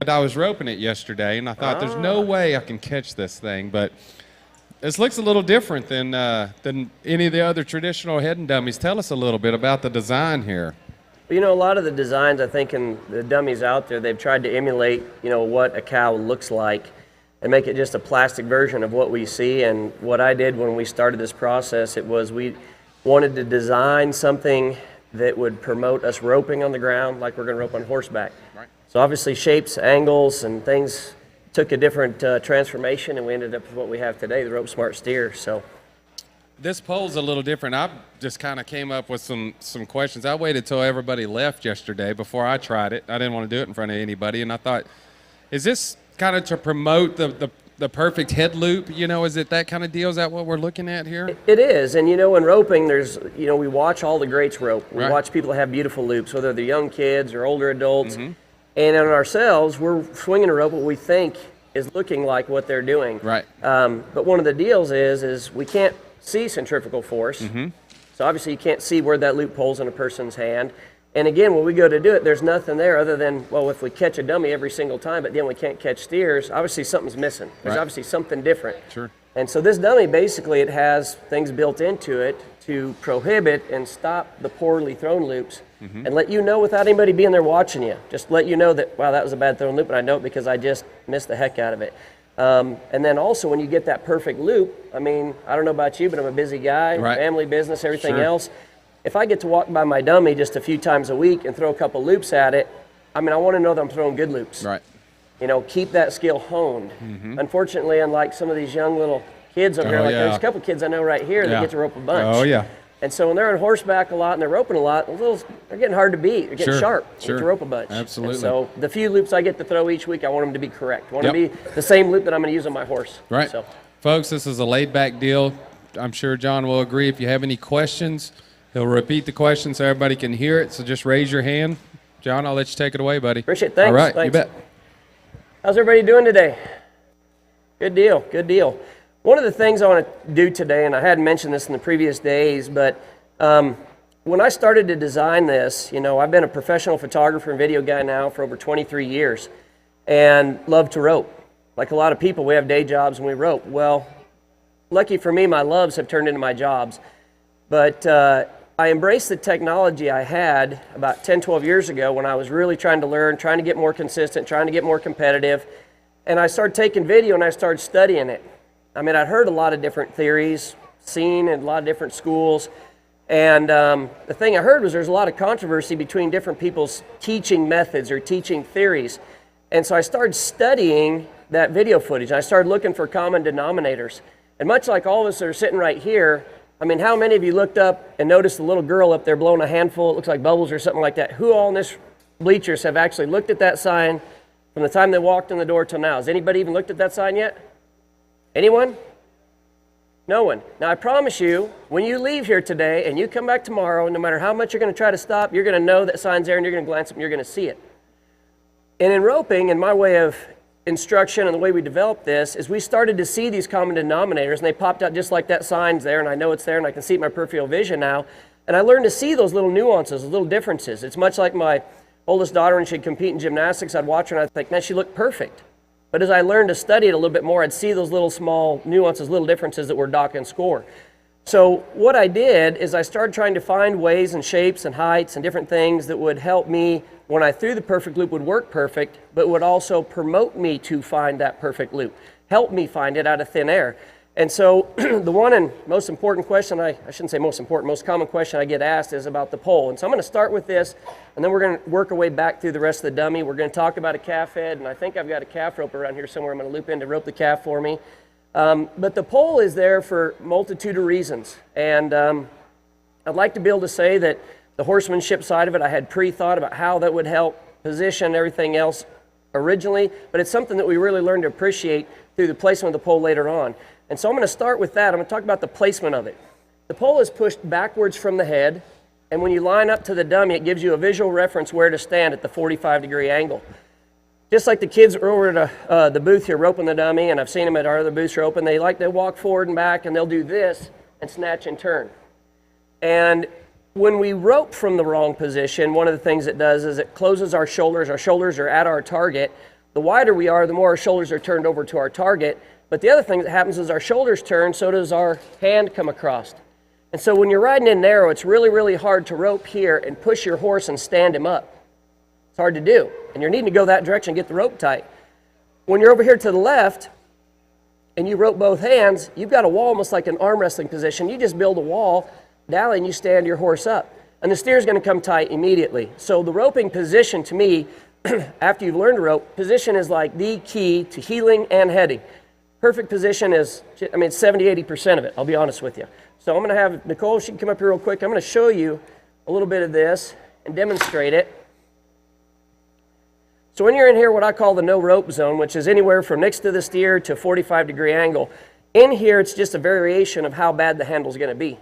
I was roping it yesterday, and I thought, there's no way I can catch this thing, but this looks a little different than any of the other traditional heading dummies. Tell us a little bit about the design here. You know, a lot of the designs, I think, in the dummies out there, they've tried to emulate, you know, what a cow looks like and make it just a plastic version of what we see. And what I did when we started this process, it was we wanted to design something that would promote us roping on the ground like we're going to rope on horseback. Right. So obviously shapes, angles, and things took a different transformation, and we ended up with what we have today, the Rope Smart Steer. So this pole's a little different. I just kind of came up with some questions. I waited till everybody left yesterday before I tried it. I didn't want to do it in front of anybody, and I thought, is this kind of to promote the perfect head loop? You know, is it that kind of deal? Is that what we're looking at here? It is, and you know, in roping, there's, you know, we watch all the greats rope. We right. watch people have beautiful loops, whether they're young kids or older adults. Mm-hmm. And in ourselves, we're swinging a rope what we think is looking like what they're doing. Right. But one of the deals is we can't see centrifugal force. Mm-hmm. So obviously you can't see where that loop pulls in a person's hand. And again, when we go to do it, there's nothing there other than, well, if we catch a dummy every single time, but then we can't catch steers, obviously something's missing. There's right. obviously something different. Sure. And so this dummy, basically, it has things built into it to prohibit and stop the poorly thrown loops mm-hmm. and let you know without anybody being there watching you. Just let you know that, wow, that was a bad thrown loop, and I know it because I just missed the heck out of it. And then also when you get that perfect loop, I mean, I don't know about you, but I'm a busy guy, right. family, business, everything sure. else. If I get to walk by my dummy just a few times a week and throw a couple loops at it, I mean, I want to know that I'm throwing good loops. Right. You know, keep that skill honed. Mm-hmm. Unfortunately, unlike some of these young little kids over here, like there's a couple kids I know right here that get to rope a bunch. Oh, yeah. And so when they're on horseback a lot and they're roping a lot, they're getting hard to beat. They're getting sure. sharp. Sure. To rope a bunch. Absolutely. And so the few loops I get to throw each week, I want them to be correct. I want to be the same loop that I'm going to use on my horse. Right. So. Folks, this is a laid-back deal. I'm sure John will agree. If you have any questions, he'll repeat the question so everybody can hear it. So just raise your hand. John, I'll let you take it away, buddy. Appreciate it. Thanks. All right. Thanks. You bet. How's everybody doing today? Good deal. Good deal. One of the things I want to do today, and I hadn't mentioned this in the previous days, but when I started to design this, you know, I've been a professional photographer and video guy now for over 23 years and love to rope. Like a lot of people, we have day jobs and we rope. Well, lucky for me, my loves have turned into my jobs. But I embraced the technology I had about 10, 12 years ago when I was really trying to learn, trying to get more consistent, trying to get more competitive. And I started taking video and I started studying it. I mean, I'd heard a lot of different theories, seen in a lot of different schools. And the thing I heard was there's a lot of controversy between different people's teaching methods or teaching theories. And so I started studying that video footage. I started looking for common denominators. And much like all of us that are sitting right here, I mean, how many of you looked up and noticed the little girl up there blowing a handful, it looks like bubbles or something like that? Who all in this bleachers have actually looked at that sign from the time they walked in the door till now? Has anybody even looked at that sign yet? Anyone? No one. Now, I promise you, when you leave here today and you come back tomorrow, no matter how much you're going to try to stop, you're going to know that sign's there and you're going to glance up and you're going to see it. And in roping, and my way of instruction and the way we developed this, is we started to see these common denominators, and they popped out just like that sign's there, and I know it's there, and I can see it in my peripheral vision now. And I learned to see those little nuances, those little differences. It's much like my oldest daughter, when she'd compete in gymnastics, I'd watch her and I'd think, man, she looked perfect. But as I learned to study it a little bit more, I'd see those little small nuances, little differences that were dock and score. So what I did is I started trying to find ways and shapes and heights and different things that would help me when I threw the perfect loop would work perfect, but would also promote me to find that perfect loop, help me find it out of thin air. And so the one and most important question, I shouldn't say most important, most common question I get asked is about the pole. And so I'm going to start with this, and then we're going to work our way back through the rest of the dummy. We're going to talk about a calf head, and I think I've got a calf rope around here somewhere I'm going to loop in to rope the calf for me. But the pole is there for a multitude of reasons. And I'd like to be able to say that the horsemanship side of it, I had pre-thought about how that would help position everything else originally, but it's something that we really learned to appreciate through the placement of the pole later on. And so I'm going to start with that. I'm going to talk about the placement of it. The pole is pushed backwards from the head, and when you line up to the dummy, it gives you a visual reference where to stand at the 45-degree angle. Just like the kids are over at the booth here roping the dummy, and I've seen them at our other booths roping, they walk forward and back, and they'll do this and snatch and turn. And when we rope from the wrong position, one of the things it does is it closes our shoulders. Our shoulders are at our target. The wider we are, the more our shoulders are turned over to our target. But the other thing that happens is our shoulders turn, so does our hand come across. And so when you're riding in narrow, it's really, really hard to rope here and push your horse and stand him up. It's hard to do. And you're needing to go that direction and get the rope tight. When you're over here to the left and you rope both hands, you've got a wall almost like an arm wrestling position. You just build a wall, dally, and you stand your horse up. And the steer's going to come tight immediately. So the roping position to me, after you've learned to rope, position is like the key to heeling and heading. Perfect position is, 70-80% of it, I'll be honest with you. So I'm going to have Nicole, she can come up here real quick. I'm going to show you a little bit of this and demonstrate it. So when you're in here, what I call the no rope zone, which is anywhere from next to the steer to 45-degree angle, in here it's just a variation of how bad the handle's going to be.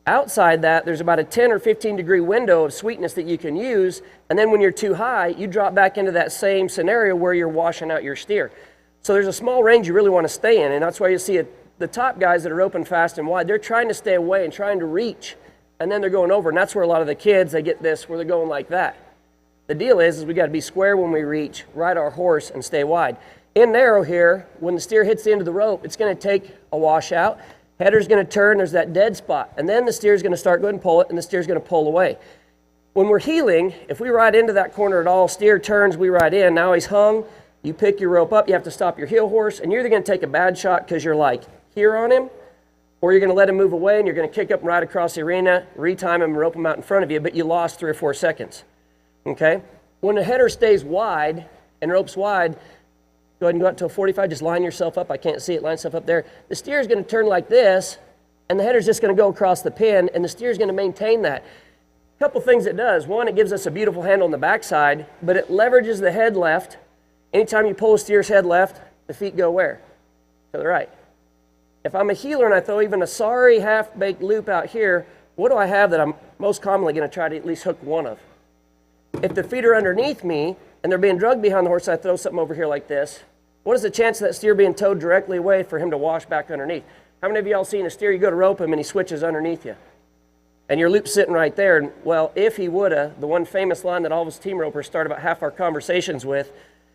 Outside that, there's about a 10 or 15-degree window of sweetness that you can use, and then when you're too high, you drop back into that same scenario where you're washing out your steer. So there's a small range you really want to stay in, and that's why you see the top guys that are open fast and wide, they're trying to stay away and trying to reach, and then they're going over, and that's where a lot of the kids, they get this, where they're going like that. The deal is we got to be square when we reach, ride our horse, and stay wide. In narrow here, when the steer hits the end of the rope, it's going to take a washout. Header's going to turn, there's that dead spot, and then the steer's going to start going to pull it, and the steer's going to pull away. When we're heeling, if we ride into that corner at all, steer turns, we ride in, now he's hung, you pick your rope up, you have to stop your heel horse, and you're either going to take a bad shot because you're like here on him, or you're going to let him move away, and you're going to kick up and ride across the arena, retime him, and rope him out in front of you, but you lost 3 or 4 seconds. Okay? When the header stays wide and ropes wide, go ahead and go out to a 45, just line yourself up. I can't see it, line yourself up there. The steer is going to turn like this, and the header's just going to go across the pin, and the steer is going to maintain that. A couple things it does. One, it gives us a beautiful handle on the backside, but it leverages the head left. Anytime you pull a steer's head left, the feet go where? To the right. If I'm a heeler and I throw even a sorry half-baked loop out here, what do I have that I'm most commonly going to try to at least hook one of? If the feet are underneath me and they're being drugged behind the horse, I throw something over here like this. What is the chance of that steer being towed directly away for him to wash back underneath? How many of y'all seen a steer, you go to rope him and he switches underneath you? And your loop's sitting right there. And well, if he woulda, the one famous line that all of us team ropers start about half our conversations with,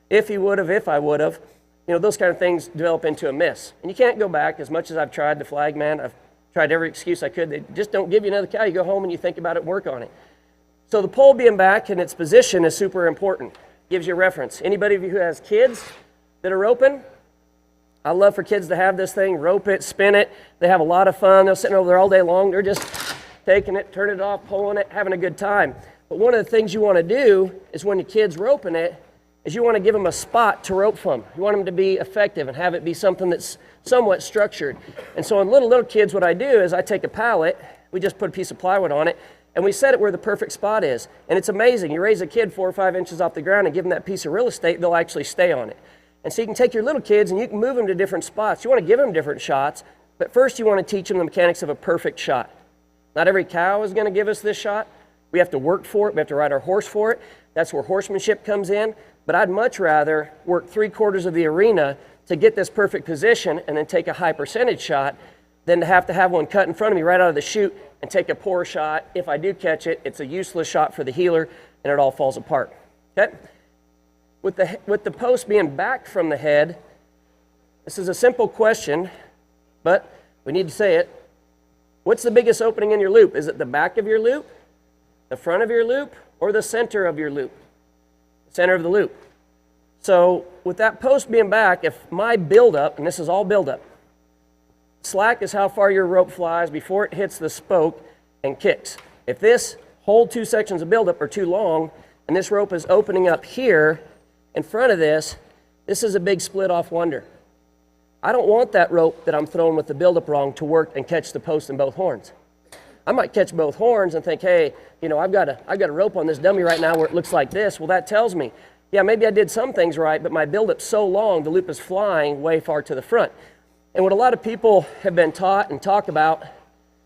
if he would've, if I would've, those kind of things develop into a miss. And you can't go back. As much as I've tried to flag, man, I've tried every excuse I could. They just don't give you another cow. You go home and you think about it, work on it. So the pole being back in its position is super important. Gives you a reference. Anybody of you who has kids that are roping, I love for kids to have this thing, rope it, spin it. They have a lot of fun. They're sitting over there all day long. They're just taking it, turning it off, pulling it, having a good time. But one of the things you want to do is when your kid's roping it, is you want to give them a spot to rope from. You want them to be effective and have it be something that's somewhat structured. And so on little kids, what I do is I take a pallet, we just put a piece of plywood on it, and we set it where the perfect spot is. And it's amazing. You raise a kid 4 or 5 inches off the ground and give them that piece of real estate, they'll actually stay on it. And so you can take your little kids and you can move them to different spots. You want to give them different shots, but first you want to teach them the mechanics of a perfect shot. Not every cow is going to give us this shot. We have to work for it. We have to ride our horse for it. That's where horsemanship comes in. But I'd much rather work 3/4 of the arena to get this perfect position and then take a high percentage shot than to have one cut in front of me right out of the chute and take a poor shot. If I do catch it, it's a useless shot for the heeler and it all falls apart. Okay? With the post being back from the head, this is a simple question, but we need to say it. What's the biggest opening in your loop? Is it the back of your loop, the front of your loop, or the center of your loop? The center of the loop. So with that post being back, if my buildup, and this is all buildup, slack is how far your rope flies before it hits the spoke and kicks. If this whole 2 sections of buildup are too long, and this rope is opening up here in front of this is a big split off wonder. I don't want that rope that I'm throwing with the buildup wrong to work and catch the post in both horns. I might catch both horns and think, hey, I've got a rope on this dummy right now where it looks like this. Well, that tells me, yeah, maybe I did some things right, but my buildup's so long, the loop is flying way far to the front. And what a lot of people have been taught and talk about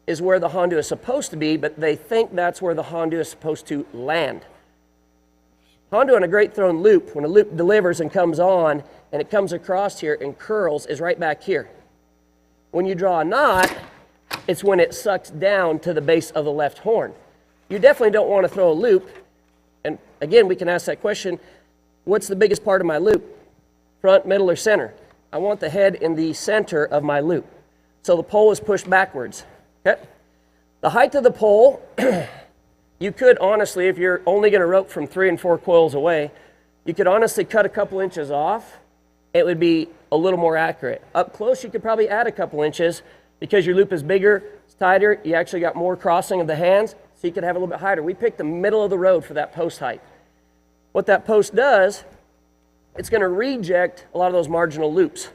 is where the Hondu is supposed to be, but they think that's where the Hondu is supposed to land. Hondu on a great thrown loop, when a loop delivers and comes on, and it comes across here and curls, is right back here. When you draw a knot, it's when it sucks down to the base of the left horn. You definitely don't want to throw a loop, and again, we can ask that question, what's the biggest part of my loop? Front, middle, or center? I want the head in the center of my loop. So the pole is pushed backwards. Okay? The height of the pole, you could honestly, if you're only going to rope from 3 and 4 coils away, you could honestly cut a couple inches off. It would be a little more accurate. Up close, you could probably add a couple inches because your loop is bigger, it's tighter, you actually got more crossing of the hands, so you could have a little bit higher. We picked the middle of the road for that post height. What that post does, it's going to reject a lot of those marginal loops.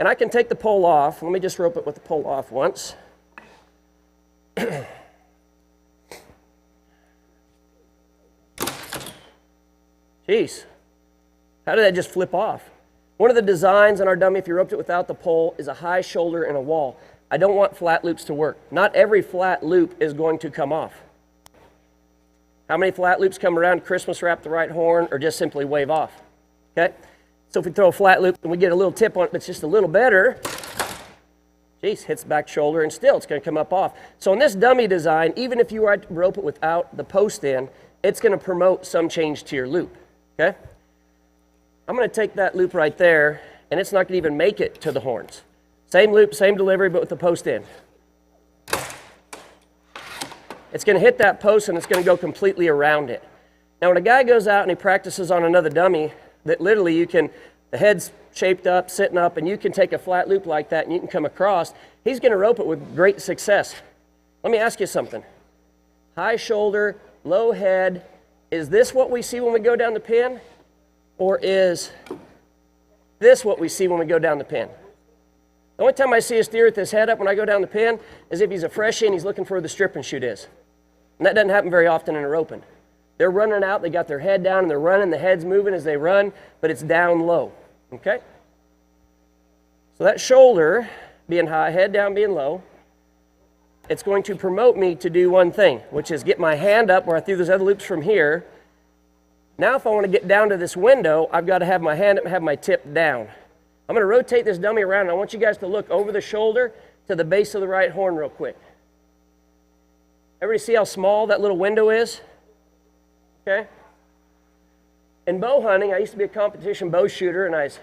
And I can take the pole off. Let me just rope it with the pole off once. Jeez, how did that just flip off? One of the designs on our dummy, if you roped it without the pole, is a high shoulder and a wall. I don't want flat loops to work. Not every flat loop is going to come off. How many flat loops come around, Christmas wrap the right horn, or just simply wave off? Okay? So if we throw a flat loop and we get a little tip on it that's just a little better, geez, hits the back shoulder and still it's going to come up off. So in this dummy design, even if you were to rope it without the post in, it's going to promote some change to your loop. Okay? I'm going to take that loop right there, and it's not going to even make it to the horns. Same loop, same delivery, but with the post in. It's going to hit that post, and it's going to go completely around it. Now, when a guy goes out and he practices on another dummy, that literally the head's shaped up, sitting up, and you can take a flat loop like that, and you can come across, he's going to rope it with great success. Let me ask you something. High shoulder, low head, is this what we see when we go down the pin? Or is this what we see when we go down the pin? The only time I see a steer with his head up when I go down the pin is if he's a freshie and he's looking for where the strip and shoot is. And that doesn't happen very often in a roping. They're running out, they got their head down, and they're running, the head's moving as they run, but it's down low, okay? So that shoulder being high, head down being low, it's going to promote me to do one thing, which is get my hand up where I threw those other loops from here. Now if I want to get down to this window, I've got to have my hand up and have my tip down. I'm going to rotate this dummy around, and I want you guys to look over the shoulder to the base of the right horn real quick. Everybody see how small that little window is? Okay? In bow hunting, I used to be a competition bow shooter, and I was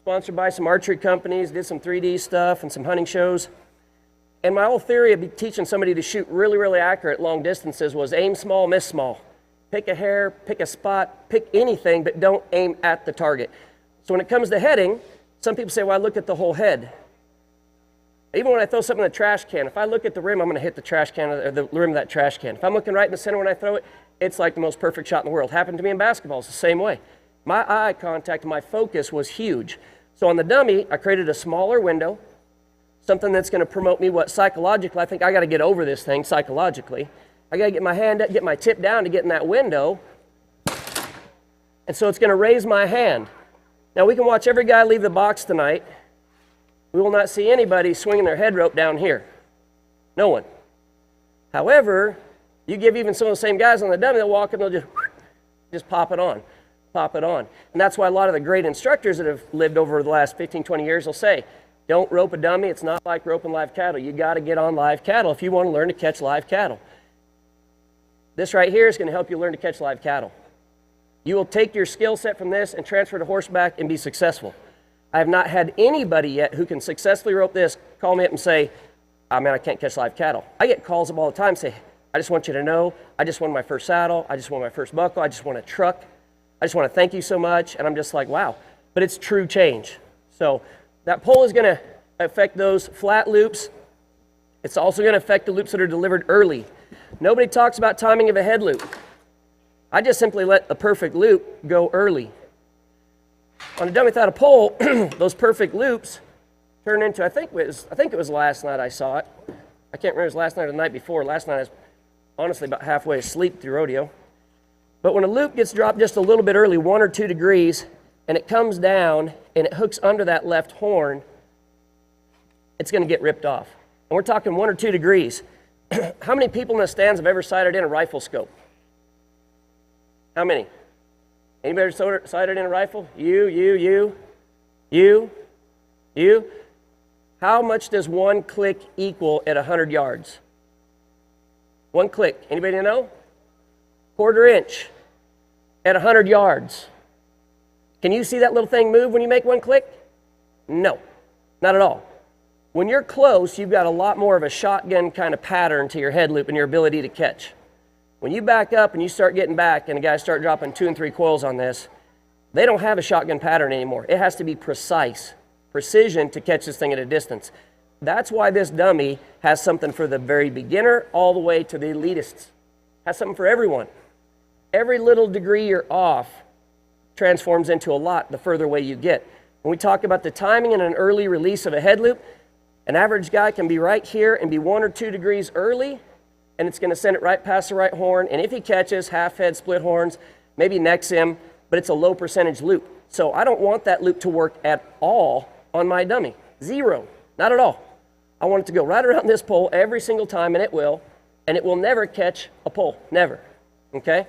sponsored by some archery companies, did some 3D stuff and some hunting shows. And my whole theory of teaching somebody to shoot really, really accurate long distances was aim small, miss small. Pick a hair, pick a spot, pick anything, but don't aim at the target. So when it comes to heading, some people say, well, I look at the whole head. Even when I throw something in the trash can, if I look at the rim, I'm going to hit the trash can or the rim of that trash can. If I'm looking right in the center when I throw it, it's like the most perfect shot in the world. Happened to me in basketball. It's the same way. My eye contact, my focus was huge. So on the dummy, I created a smaller window, something that's going to promote me what psychologically, I think I got to get over this thing psychologically. I got to get my hand up, get my tip down to get in that window. And so it's going to raise my hand. Now we can watch every guy leave the box tonight. We will not see anybody swinging their head rope down here. No one. However, you give even some of the same guys on the dummy, they'll walk and they'll just pop it on. Pop it on. And that's why a lot of the great instructors that have lived over the last 15, 20 years will say, don't rope a dummy. It's not like roping live cattle. You got to get on live cattle if you want to learn to catch live cattle. This right here is going to help you learn to catch live cattle. You will take your skill set from this and transfer to horseback and be successful. I have not had anybody yet who can successfully rope this call me up and say, oh man, I can't catch live cattle. I get calls up all the time say, I just want you to know, I just won my first saddle, I just won my first buckle, I just won a truck, I just want to thank you so much. And I'm just like, wow. But it's true change. So that pole is going to affect those flat loops. It's also going to affect the loops that are delivered early. Nobody talks about timing of a head loop. I just simply let a perfect loop go early. On a dummy without a pole, those perfect loops turn into, I think it was last night I saw it. I can't remember if it was last night or the night before. Last night I was honestly about halfway asleep through rodeo. But when a loop gets dropped just a little bit early, 1 or 2 degrees, and it comes down and it hooks under that left horn, it's going to get ripped off. And we're talking 1 or 2 degrees. How many people in the stands have ever sighted in a rifle scope? How many? Anybody sighted in a rifle? You. How much does 1 click equal at 100 yards? 1 click. Anybody know? 1/4 inch. at 100 yards. Can you see that little thing move when you make one click? No, not at all. When you're close, you've got a lot more of a shotgun kind of pattern to your head loop and your ability to catch. When you back up and you start getting back and the guys start dropping 2 and 3 coils on this, they don't have a shotgun pattern anymore. It has to be precision to catch this thing at a distance. That's why this dummy has something for the very beginner all the way to the elitists. Has something for everyone. Every little degree you're off transforms into a lot the further away you get. When we talk about the timing and an early release of a head loop, an average guy can be right here and be 1 or 2 degrees early, and it's going to send it right past the right horn. And if he catches half head split horns, maybe necks him, but it's a low percentage loop. So I don't want that loop to work at all on my dummy. 0, not at all. I want it to go right around this pole every single time, and it will never catch a pole, never, okay?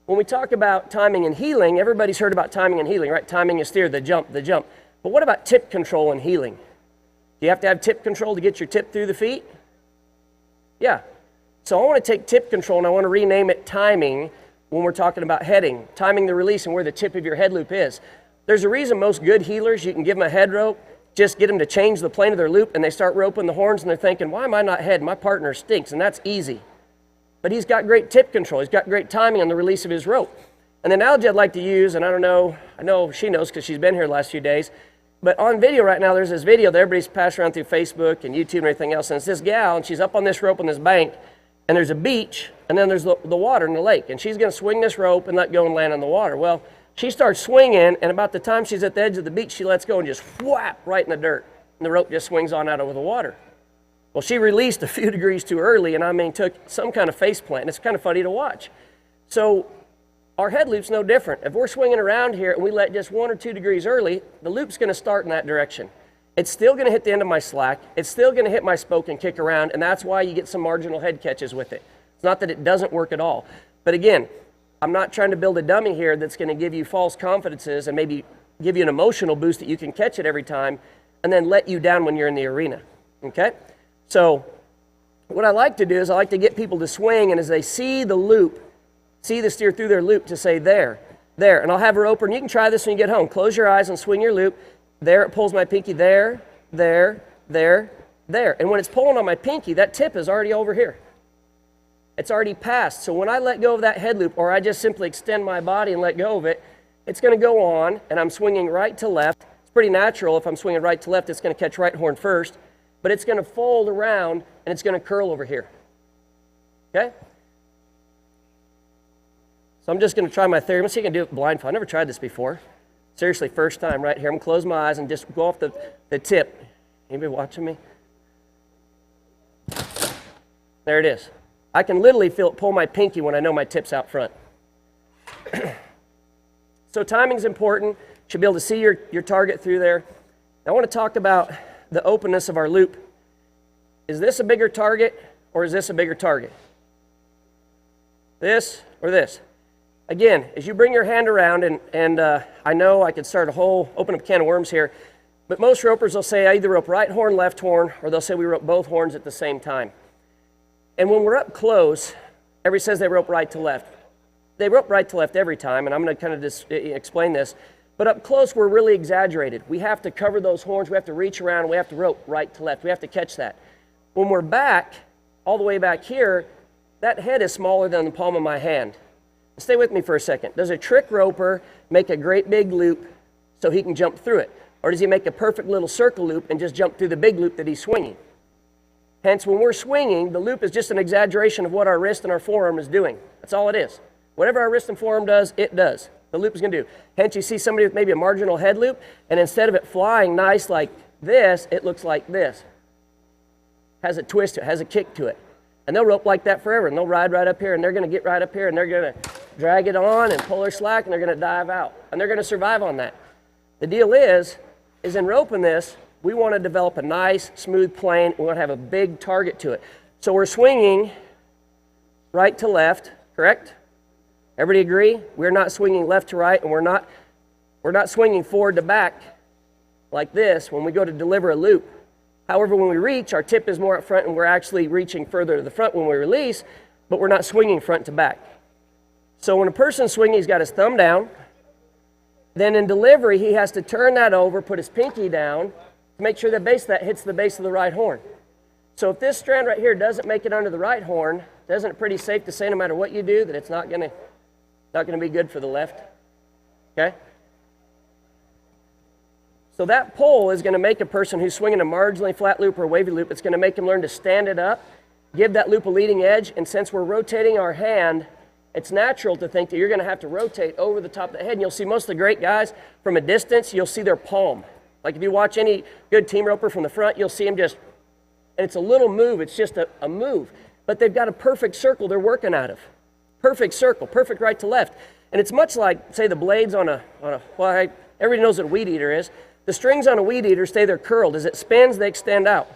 When we talk about timing and heeling, everybody's heard about timing and heeling, right? Timing is steer, the jump. But what about tip control and heeling? Do you have to have tip control to get your tip through the feet? Yeah. So I want to take tip control and I want to rename it timing when we're talking about heading, timing the release and where the tip of your head loop is. There's a reason most good heelers, you can give them a head rope, just get them to change the plane of their loop, and they start roping the horns and they're thinking, why am I not head? My partner stinks, and that's easy. But he's got great tip control. He's got great timing on the release of his rope. And the analogy I'd like to use, and I know she knows because she's been here the last few days, but on video right now, there's this video that everybody's passed around through Facebook and YouTube and everything else, and it's this gal, and she's up on this rope on this bank, and there's a beach, and then there's the water in the lake, and she's going to swing this rope and let go and land on the water. Well, she starts swinging, and about the time she's at the edge of the beach, she lets go and just whap right in the dirt, and the rope just swings on out over the water. Well, she released a few degrees too early, and took some kind of face plant, and it's kind of funny to watch. So our head loop's no different. If we're swinging around here and we let just 1 or 2 degrees early, the loop's going to start in that direction. It's still going to hit the end of my slack. It's still going to hit my spoke and kick around, and that's why you get some marginal head catches with it. It's not that it doesn't work at all. But again, I'm not trying to build a dummy here that's going to give you false confidences and maybe give you an emotional boost that you can catch it every time and then let you down when you're in the arena, okay? So what I like to do is I like to get people to swing, and as they see the loop, see the steer through their loop, to say there. And I'll have her open. You can try this when you get home. Close your eyes and swing your loop. There, it pulls my pinky. There. And when it's pulling on my pinky, that tip is already over here. It's already passed. So when I let go of that head loop, or I just simply extend my body and let go of it, it's going to go on, and I'm swinging right to left. It's pretty natural. If I'm swinging right to left, it's going to catch right horn first. But it's going to fold around, and it's going to curl over here. Okay? So I'm just going to try my theory. Let's see if I can do it blindfold. I've never tried this before. Seriously, first time right here. I'm going to close my eyes and just go off the tip. Anybody watching me? There it is. I can literally feel it pull my pinky when I know my tip's out front. So timing's important. You should be able to see your target through there. I want to talk about the openness of our loop. Is this a bigger target, or is this a bigger target? This or this? Again, as you bring your hand around, and I know I could start open up a can of worms here, but most ropers will say I either rope right horn, left horn, or they'll say we rope both horns at the same time. And when we're up close, everybody says they rope right to left. They rope right to left every time, and I'm going to kind of just explain this. But up close, we're really exaggerated. We have to cover those horns. We have to reach around, and we have to rope right to left. We have to catch that. When we're back, all the way back here, that head is smaller than the palm of my hand. Stay with me for a second. Does a trick roper make a great big loop so he can jump through it? Or does he make a perfect little circle loop and just jump through the big loop that he's swinging? Hence, when we're swinging, the loop is just an exaggeration of what our wrist and our forearm is doing. That's all it is. Whatever our wrist and forearm does, it does. The loop is going to do. Hence, you see somebody with maybe a marginal head loop, and instead of it flying nice like this, it looks like this. Has a twist to it, has a kick to it. And they'll rope like that forever, and they'll ride right up here, and they're going to get right up here, and they're going to drag it on and pull their slack, and they're going to dive out. And they're going to survive on that. The deal is in roping this, we want to develop a nice, smooth plane. We want to have a big target to it. So we're swinging right to left, correct? Everybody agree? We're not swinging left to right, and we're not swinging forward to back like this when we go to deliver a loop. However, when we reach, our tip is more up front, and we're actually reaching further to the front when we release, but we're not swinging front to back. So when a person's swinging, he's got his thumb down. Then in delivery, he has to turn that over, put his pinky down to make sure the base of that hits the base of the right horn. So if this strand right here doesn't make it under the right horn, isn't it pretty safe to say no matter what you do that it's not going to be good for the left? Okay? So that pull is going to make a person who's swinging a marginally flat loop or a wavy loop, it's going to make him learn to stand it up, give that loop a leading edge, and since we're rotating our hand, it's natural to think that you're going to have to rotate over the top of the head. And you'll see most of the great guys from a distance, you'll see their palm. Like if you watch any good team roper from the front, you'll see them just, and it's a little move, it's just a move. But they've got a perfect circle they're working out of. Perfect circle, perfect right to left. And it's much like, say, the blades on everybody knows what a weed eater is. The strings on a weed eater stay there curled. As it spins, they extend out.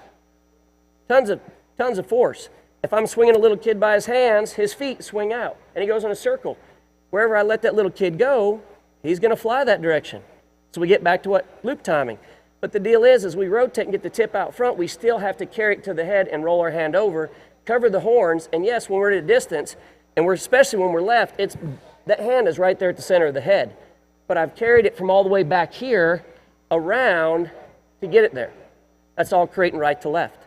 Tons of force. If I'm swinging a little kid by his hands, his feet swing out, and he goes in a circle. Wherever I let that little kid go, he's going to fly that direction. So we get back to what? Loop timing. But the deal is, as we rotate and get the tip out front, we still have to carry it to the head and roll our hand over, cover the horns, and yes, when we're at a distance, and especially when we're left, that hand is right there at the center of the head. But I've carried it from all the way back here around to get it there. That's all creating right to left.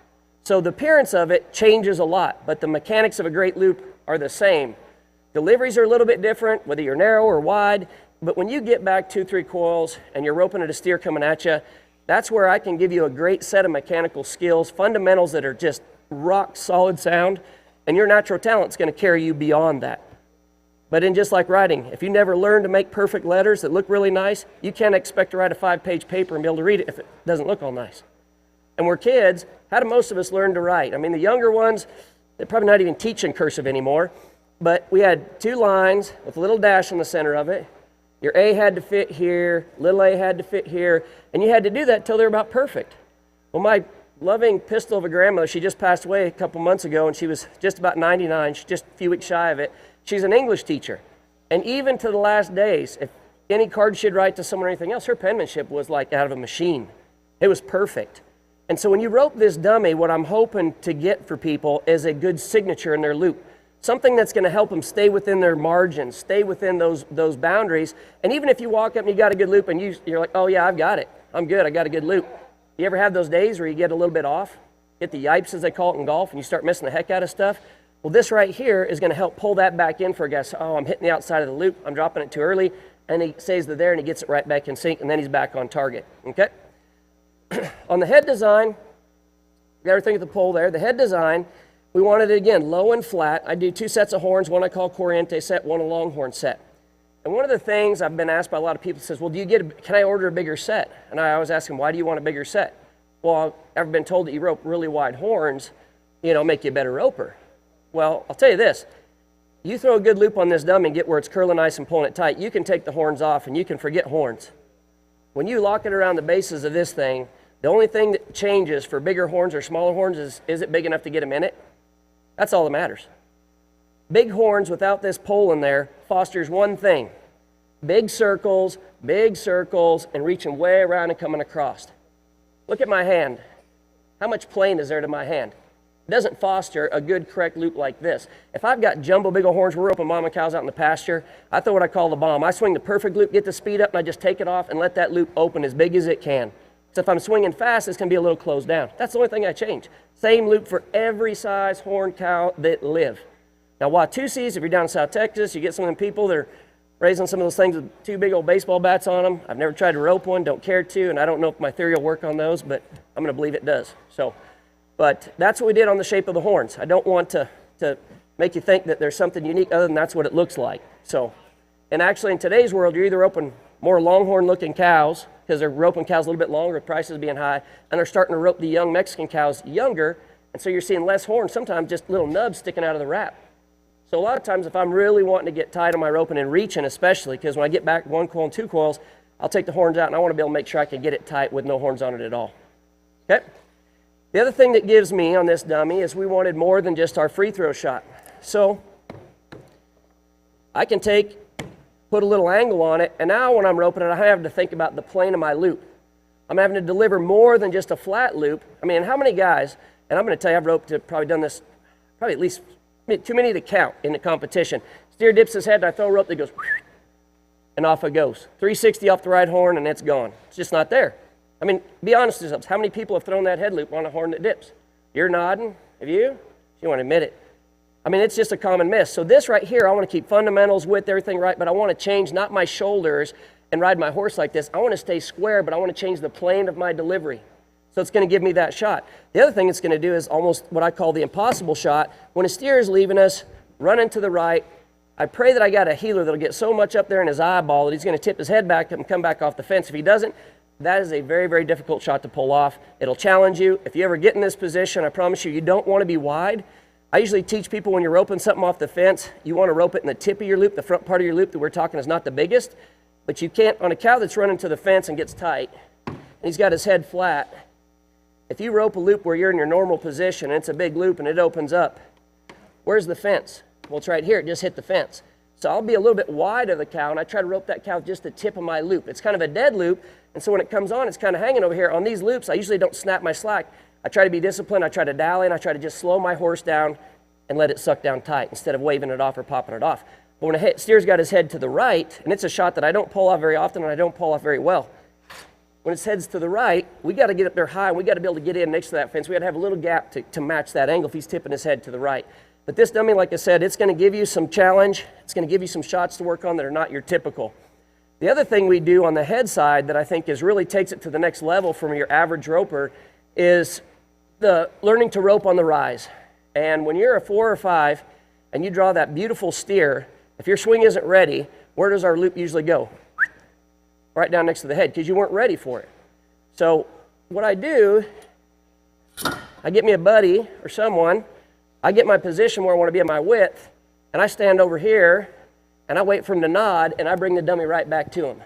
So the appearance of it changes a lot, but the mechanics of a great loop are the same. Deliveries are a little bit different, whether you're narrow or wide, but when you get back 2-3 coils and you're roping at a steer coming at you, that's where I can give you a great set of mechanical skills, fundamentals that are just rock solid sound, and your natural talent's going to carry you beyond that. But in just like writing, if you never learn to make perfect letters that look really nice, you can't expect to write a 5-page paper and be able to read it if it doesn't look all nice. And we're kids, how do most of us learn to write? I mean, the younger ones, they're probably not even teaching cursive anymore, but we had 2 lines with a little dash in the center of it. Your A had to fit here, little a had to fit here, and you had to do that until they were about perfect. Well, my loving pistol of a grandmother, she just passed away a couple months ago, and she was just about 99, she's just a few weeks shy of it. She's an English teacher, and even to the last days, if any card she'd write to someone or anything else, her penmanship was like out of a machine. It was perfect. And so when you rope this dummy, what I'm hoping to get for people is a good signature in their loop. Something that's going to help them stay within their margins, stay within those boundaries. And even if you walk up and you got a good loop and you're like, oh yeah, I've got it. I'm good, I got a good loop. You ever have those days where you get a little bit off? Get the yipes, as they call it in golf, and you start missing the heck out of stuff? Well, this right here is going to help pull that back in for a guy. So, oh, I'm hitting the outside of the loop, I'm dropping it too early, and he stays there and he gets it right back in sync, and then he's back on target, okay? On the head design, you got everything at the pole there. The head design, we wanted it, again, low and flat. I do 2 sets of horns, one I call Corriente set, one a longhorn set. And one of the things I've been asked by a lot of people says, well, can I order a bigger set? And I always ask them, why do you want a bigger set? Well, I've been told that you rope really wide horns, make you a better roper. Well, I'll tell you this, you throw a good loop on this dummy and get where it's curling nice and pulling it tight, you can take the horns off and you can forget horns. When you lock it around the bases of this thing, the only thing that changes for bigger horns or smaller horns is it big enough to get them in it? That's all that matters. Big horns without this pole in there fosters one thing, big circles, and reaching way around and coming across. Look at my hand. How much plane is there to my hand? It doesn't foster a good, correct loop like this. If I've got jumbo big old horns, we're roping mama cows out in the pasture, I throw what I call the bomb. I swing the perfect loop, get the speed up, and I just take it off and let that loop open as big as it can. So if I'm swinging fast, it's going to be a little closed down. That's the only thing I change. Same loop for every size horn cow that live. Now, Watusis, if you're down in South Texas, you get some of them people that are raising some of those things with 2 big old baseball bats on them. I've never tried to rope one, don't care to, and I don't know if my theory will work on those, but I'm going to believe it does. But that's what we did on the shape of the horns. I don't want to make you think that there's something unique other than that's what it looks like. And actually in today's world, you're either roping more longhorn looking cows, because they're roping cows a little bit longer with prices being high, and they're starting to rope the young Mexican cows younger, and so you're seeing less horns, sometimes just little nubs sticking out of the wrap. So a lot of times if I'm really wanting to get tight on my roping and reaching especially, because when I get back 1 coil and 2 coils, I'll take the horns out and I want to be able to make sure I can get it tight with no horns on it at all. Okay? The other thing that gives me on this dummy is we wanted more than just our free throw shot. So I can put a little angle on it, and now when I'm roping it, I have to think about the plane of my loop. I'm having to deliver more than just a flat loop. I mean, how many guys, and I'm going to tell you, I've roped, probably done this, probably at least too many to count in the competition. Steer dips his head, and I throw a rope that goes, and off it goes. 360 off the right horn, and it's gone. It's just not there. I mean, be honest with yourselves. How many people have thrown that head loop on a horn that dips? You're nodding. Have you? You want to admit it. I mean, it's just a common miss. So this right here, I want to keep fundamentals, width, everything right, but I want to change not my shoulders and ride my horse like this. I want to stay square, but I want to change the plane of my delivery. So it's going to give me that shot. The other thing it's going to do is almost what I call the impossible shot. When a steer is leaving us, running to the right, I pray that I got a heeler that'll get so much up there in his eyeball that he's going to tip his head back and come back off the fence. If he doesn't, that is a very, very difficult shot to pull off. It'll challenge you. If you ever get in this position, I promise you, you don't want to be wide. I usually teach people when you're roping something off the fence, you want to rope it in the tip of your loop. The front part of your loop that we're talking is not the biggest, but you can't, on a cow that's running to the fence and gets tight, and he's got his head flat, if you rope a loop where you're in your normal position and it's a big loop and it opens up, where's the fence? Well, it's right here. It just hit the fence. So I'll be a little bit wide of the cow, and I try to rope that cow with just the tip of my loop. It's kind of a dead loop, and so when it comes on, it's kind of hanging over here. On these loops, I usually don't snap my slack. I try to be disciplined. I try to dally, and I try to just slow my horse down and let it suck down tight instead of waving it off or popping it off. But when a steer's got his head to the right, and it's a shot that I don't pull off very often and I don't pull off very well, when its head's to the right, we got to get up there high, and we got to be able to get in next to that fence. We got to have a little gap to match that angle if he's tipping his head to the right. But this dummy, like I said, it's going to give you some challenge. It's going to give you some shots to work on that are not your typical. The other thing we do on the head side that I think is really takes it to the next level from your average roper is the learning to rope on the rise. And when you're a 4 or 5 and you draw that beautiful steer, if your swing isn't ready, where does our loop usually go? Right down next to the head, because you weren't ready for it. So what I do, I get me a buddy or someone, I get my position where I want to be at my width, and I stand over here, and I wait for him to nod, and I bring the dummy right back to him.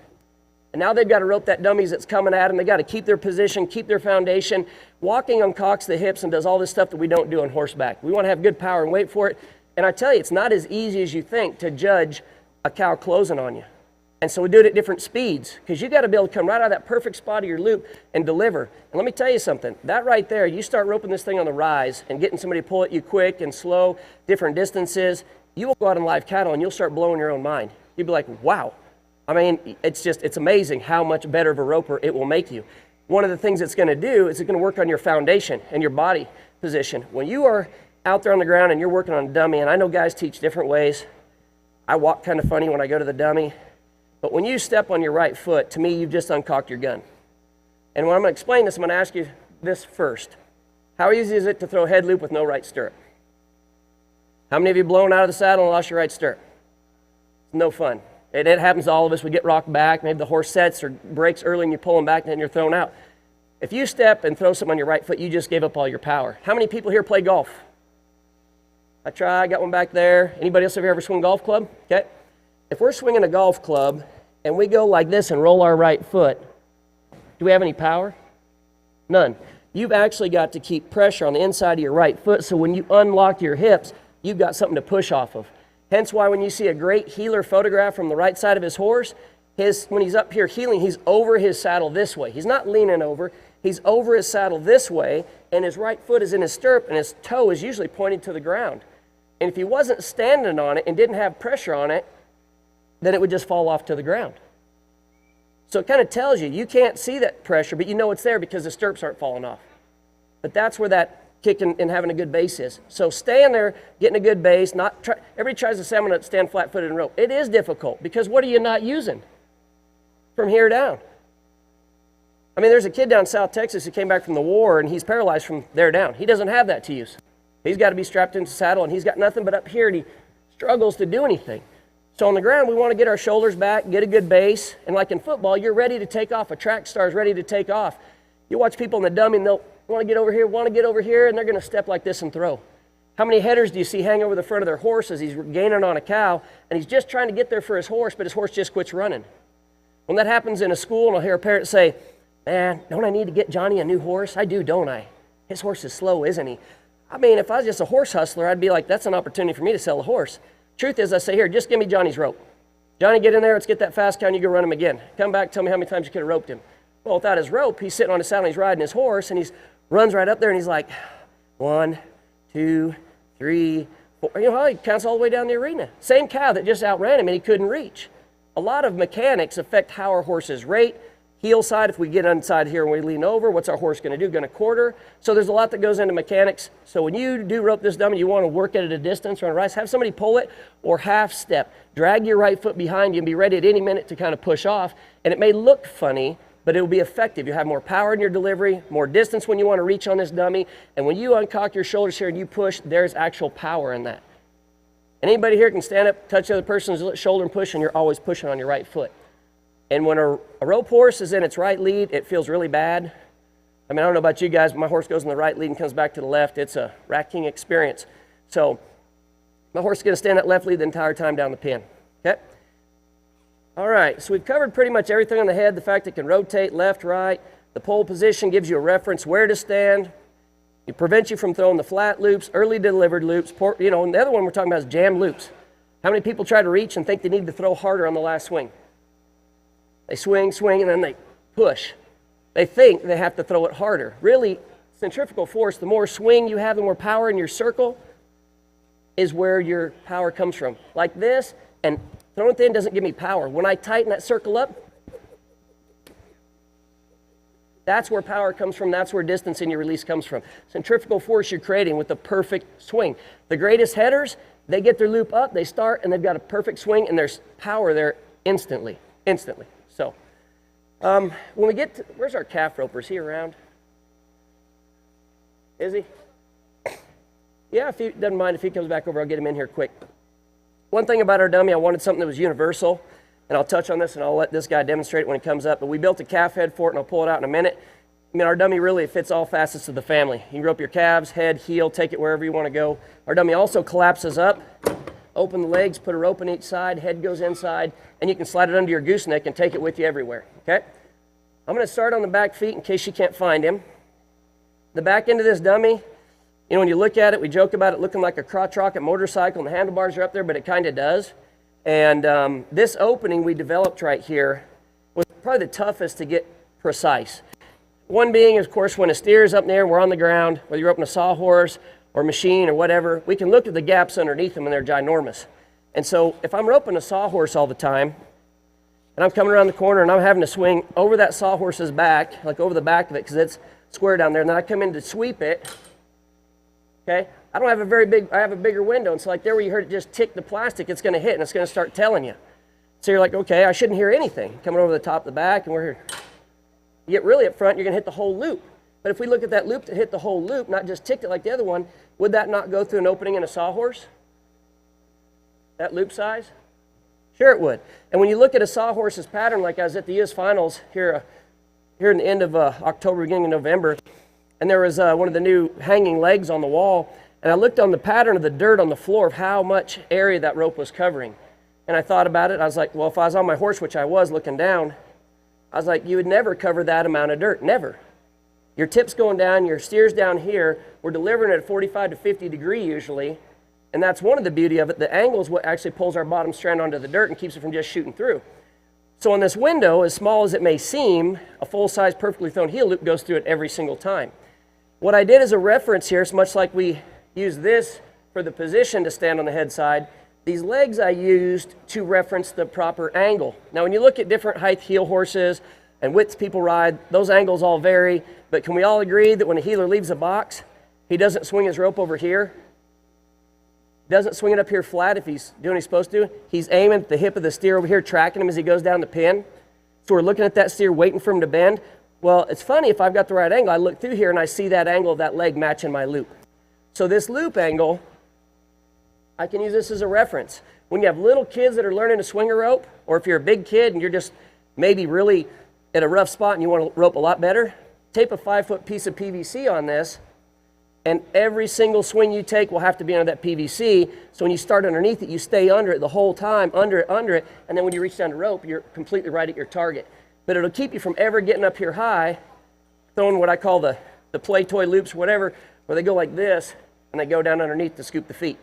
And now they've got to rope that dummy that's coming at them. They've got to keep their position, keep their foundation. Walking uncocks the hips and does all this stuff that we don't do on horseback. We want to have good power and wait for it. And I tell you, it's not as easy as you think to judge a cow closing on you. And so we do it at different speeds, because you got to be able to come right out of that perfect spot of your loop and deliver. And let me tell you something, that right there, you start roping this thing on the rise and getting somebody to pull at you quick and slow, different distances, you will go out in live cattle and you'll start blowing your own mind. You'll be like, wow. I mean, it's amazing how much better of a roper it will make you. One of the things it's going to do is it's going to work on your foundation and your body position. When you are out there on the ground and you're working on a dummy, and I know guys teach different ways. I walk kind of funny when I go to the dummy. But when you step on your right foot, to me, you've just uncocked your gun. And when I'm going to explain this, I'm going to ask you this first. How easy is it to throw head loop with no right stirrup? How many of you blown out of the saddle and lost your right stirrup? It's no fun. It happens to all of us. We get rocked back. Maybe the horse sets or breaks early and you pull him back and then you're thrown out. If you step and throw something on your right foot, you just gave up all your power. How many people here play golf? I got one back there. Anybody else ever swing a golf club? Okay. If we're swinging a golf club and we go like this and roll our right foot, do we have any power? None. You've actually got to keep pressure on the inside of your right foot, so when you unlock your hips, you've got something to push off of. Hence why when you see a great heeler photograph from the right side of his horse, when he's up here heeling, he's over his saddle this way. He's not leaning over. He's over his saddle this way, and his right foot is in his stirrup, and his toe is usually pointed to the ground. And if he wasn't standing on it and didn't have pressure on it, then it would just fall off to the ground. So it kind of tells you can't see that pressure, but you know it's there because the stirrups aren't falling off. But that's where that kick and having a good base is. So staying there, getting a good base, everybody tries to say I'm going to stand flat-footed and rope. It is difficult because what are you not using from here down? I mean, there's a kid down in South Texas who came back from the war and he's paralyzed from there down. He doesn't have that to use. He's got to be strapped into the saddle and he's got nothing but up here and he struggles to do anything. So on the ground, we want to get our shoulders back, get a good base, and like in football, you're ready to take off. A track star is ready to take off. You watch people in the dummy, and they'll want to get over here, and they're going to step like this and throw. How many headers do you see hang over the front of their horse as he's gaining on a cow, and he's just trying to get there for his horse, but his horse just quits running? When that happens in a school, and I'll hear a parent say, man, don't I need to get Johnny a new horse? I do, don't I? His horse is slow, isn't he? I mean, if I was just a horse hustler, I'd be like, that's an opportunity for me to sell a horse. Truth is, I say, here, just give me Johnny's rope. Johnny, get in there, let's get that fast cow, and you go run him again. Come back, tell me how many times you could have roped him. Well, without his rope, he's sitting on his saddle, and he's riding his horse, and he runs right up there, and he's like, 1, 2, 3, He counts all the way down the arena. Same cow that just outran him and he couldn't reach. A lot of mechanics affect how our horses rate. Heel side, if we get inside here and we lean over, what's our horse going to do? Going to quarter. So there's a lot that goes into mechanics. So when you do rope this dummy, you want to work it at a distance or on a rise, have somebody pull it or half step. Drag your right foot behind you and be ready at any minute to kind of push off. And it may look funny, but it will be effective. You have more power in your delivery, more distance when you want to reach on this dummy. And when you uncock your shoulders here and you push, there's actual power in that. Anybody here can stand up, touch the other person's shoulder and push, and you're always pushing on your right foot. And when a rope horse is in its right lead, it feels really bad. I mean, I don't know about you guys, but my horse goes in the right lead and comes back to the left. It's a racking experience. So my horse is going to stand that left lead the entire time down the pin. Okay? All right, so we've covered pretty much everything on the head. The fact it can rotate left, right. The pole position gives you a reference where to stand. It prevents you from throwing the flat loops, early delivered loops. And the other one we're talking about is jam loops. How many people try to reach and think they need to throw harder on the last swing? They swing, and then they push. They think they have to throw it harder. Really, centrifugal force, the more swing you have, the more power in your circle is where your power comes from. Like this, and throwing it in doesn't give me power. When I tighten that circle up, that's where power comes from. That's where distance in your release comes from. Centrifugal force you're creating with the perfect swing. The greatest headers, they get their loop up, they start, and they've got a perfect swing, and there's power there instantly. So, when we get to, where's our calf roper? Is he around? Is he? Yeah, if he doesn't mind, if he comes back over, I'll get him in here quick. One thing about our dummy, I wanted something that was universal, and I'll touch on this, and I'll let this guy demonstrate it when he comes up, but we built a calf head for it, and I'll pull it out in a minute. I mean, our dummy really fits all facets of the family. You can rope your calves, head, heel, take it wherever you want to go. Our dummy also collapses up. Open the legs, put a rope on each side, head goes inside, and you can slide it under your gooseneck and take it with you everywhere, okay? I'm going to start on the back feet in case you can't find him. The back end of this dummy, when you look at it, we joke about it looking like a crotch rocket motorcycle, and the handlebars are up there, but it kind of does. And this opening we developed right here was probably the toughest to get precise. One being, of course, when a steer is up there and we're on the ground, whether you're roping a sawhorse or machine or whatever, we can look at the gaps underneath them and they're ginormous. And so if I'm roping a sawhorse all the time, and I'm coming around the corner and I'm having to swing over that sawhorse's back, like over the back of it because it's square down there, and then I come in to sweep it, okay, I don't have I have a bigger window, and so like there where you heard it just tick the plastic, it's going to hit and it's going to start telling you. So you're like, okay, I shouldn't hear anything. Coming over the top of the back, and we're here. You get really up front, you're going to hit the whole loop. But if we look at that loop that hit the whole loop, not just ticked it like the other one, would that not go through an opening in a sawhorse? That loop size? Sure it would. And when you look at a sawhorse's pattern, like I was at the US Finals here in the end of October, beginning of November, and there was one of the new hanging legs on the wall, and I looked on the pattern of the dirt on the floor of how much area that rope was covering. And I thought about it. I was like, well, if I was on my horse, which I was looking down, I was like, you would never cover that amount of dirt, never. Your tip's going down, your steer's down here. We're delivering at 45 to 50 degree usually, and that's one of the beauty of it. The angle is what actually pulls our bottom strand onto the dirt and keeps it from just shooting through. So on this window, as small as it may seem, a full-size, perfectly thrown heel loop goes through it every single time. What I did as a reference here is much like we use this for the position to stand on the head side. These legs I used to reference the proper angle. Now, when you look at different height heel horses and widths people ride, those angles all vary, but can we all agree that when a heeler leaves a box, he doesn't swing his rope over here? Doesn't swing it up here flat if he's doing what he's supposed to. He's aiming at the hip of the steer over here, tracking him as he goes down the pin. So we're looking at that steer, waiting for him to bend. Well, it's funny, if I've got the right angle, I look through here and I see that angle of that leg matching my loop. So this loop angle, I can use this as a reference. When you have little kids that are learning to swing a rope, or if you're a big kid and you're just maybe really at a rough spot and you want to rope a lot better, tape a 5-foot piece of PVC on this, and every single swing you take will have to be under that PVC. So when you start underneath it, you stay under it the whole time, under it, and then when you reach down to rope, you're completely right at your target. But it'll keep you from ever getting up here high, throwing what I call the play toy loops, whatever, where they go like this, and they go down underneath to scoop the feet.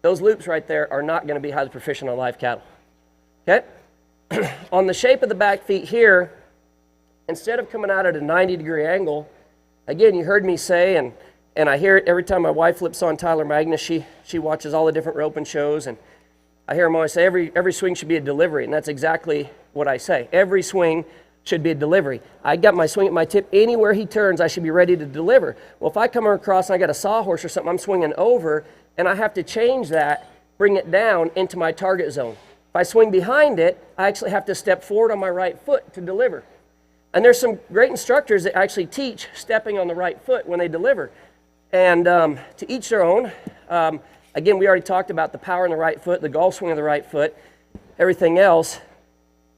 Those loops right there are not going to be highly proficient on live cattle. Okay? On the shape of the back feet here, instead of coming out at a 90-degree angle, again, you heard me say, and And I hear it every time my wife flips on Tyler Magnus. She watches all the different roping shows, and I hear him always say every swing should be a delivery, and that's exactly what I say. Every swing should be a delivery. I got my swing at my tip. Anywhere he turns, I should be ready to deliver. Well, if I come across and I got a sawhorse or something, I'm swinging over, and I have to change that, bring it down into my target zone. If I swing behind it, I actually have to step forward on my right foot to deliver. And there's some great instructors that actually teach stepping on the right foot when they deliver. And to each their own. Again, we already talked about the power in the right foot, the golf swing of the right foot, everything else.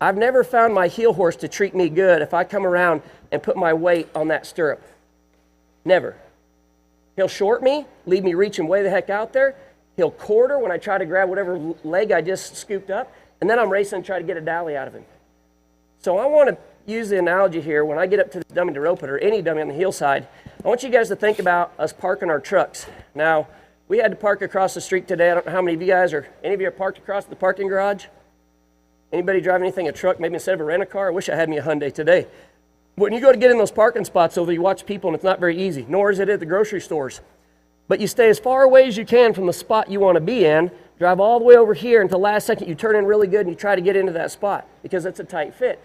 I've never found my heel horse to treat me good if I come around and put my weight on that stirrup. Never. He'll short me, leave me reaching way the heck out there. He'll quarter when I try to grab whatever leg I just scooped up, and then I'm racing to try to get a dally out of him. So I want to use the analogy here. When I get up to this dummy to rope it, or any dummy on the heel side, I want you guys to think about us parking our trucks. Now, we had to park across the street today. I don't know how many of you guys are, any of you are parked across the parking garage? Anybody drive anything, a truck, maybe instead of a rent-a-car? I wish I had me a Hyundai today. When you go to get in those parking spots over, you watch people, and it's not very easy, nor is it at the grocery stores. But you stay as far away as you can from the spot you want to be in, drive all the way over here until the last second you turn in really good and you try to get into that spot because it's a tight fit.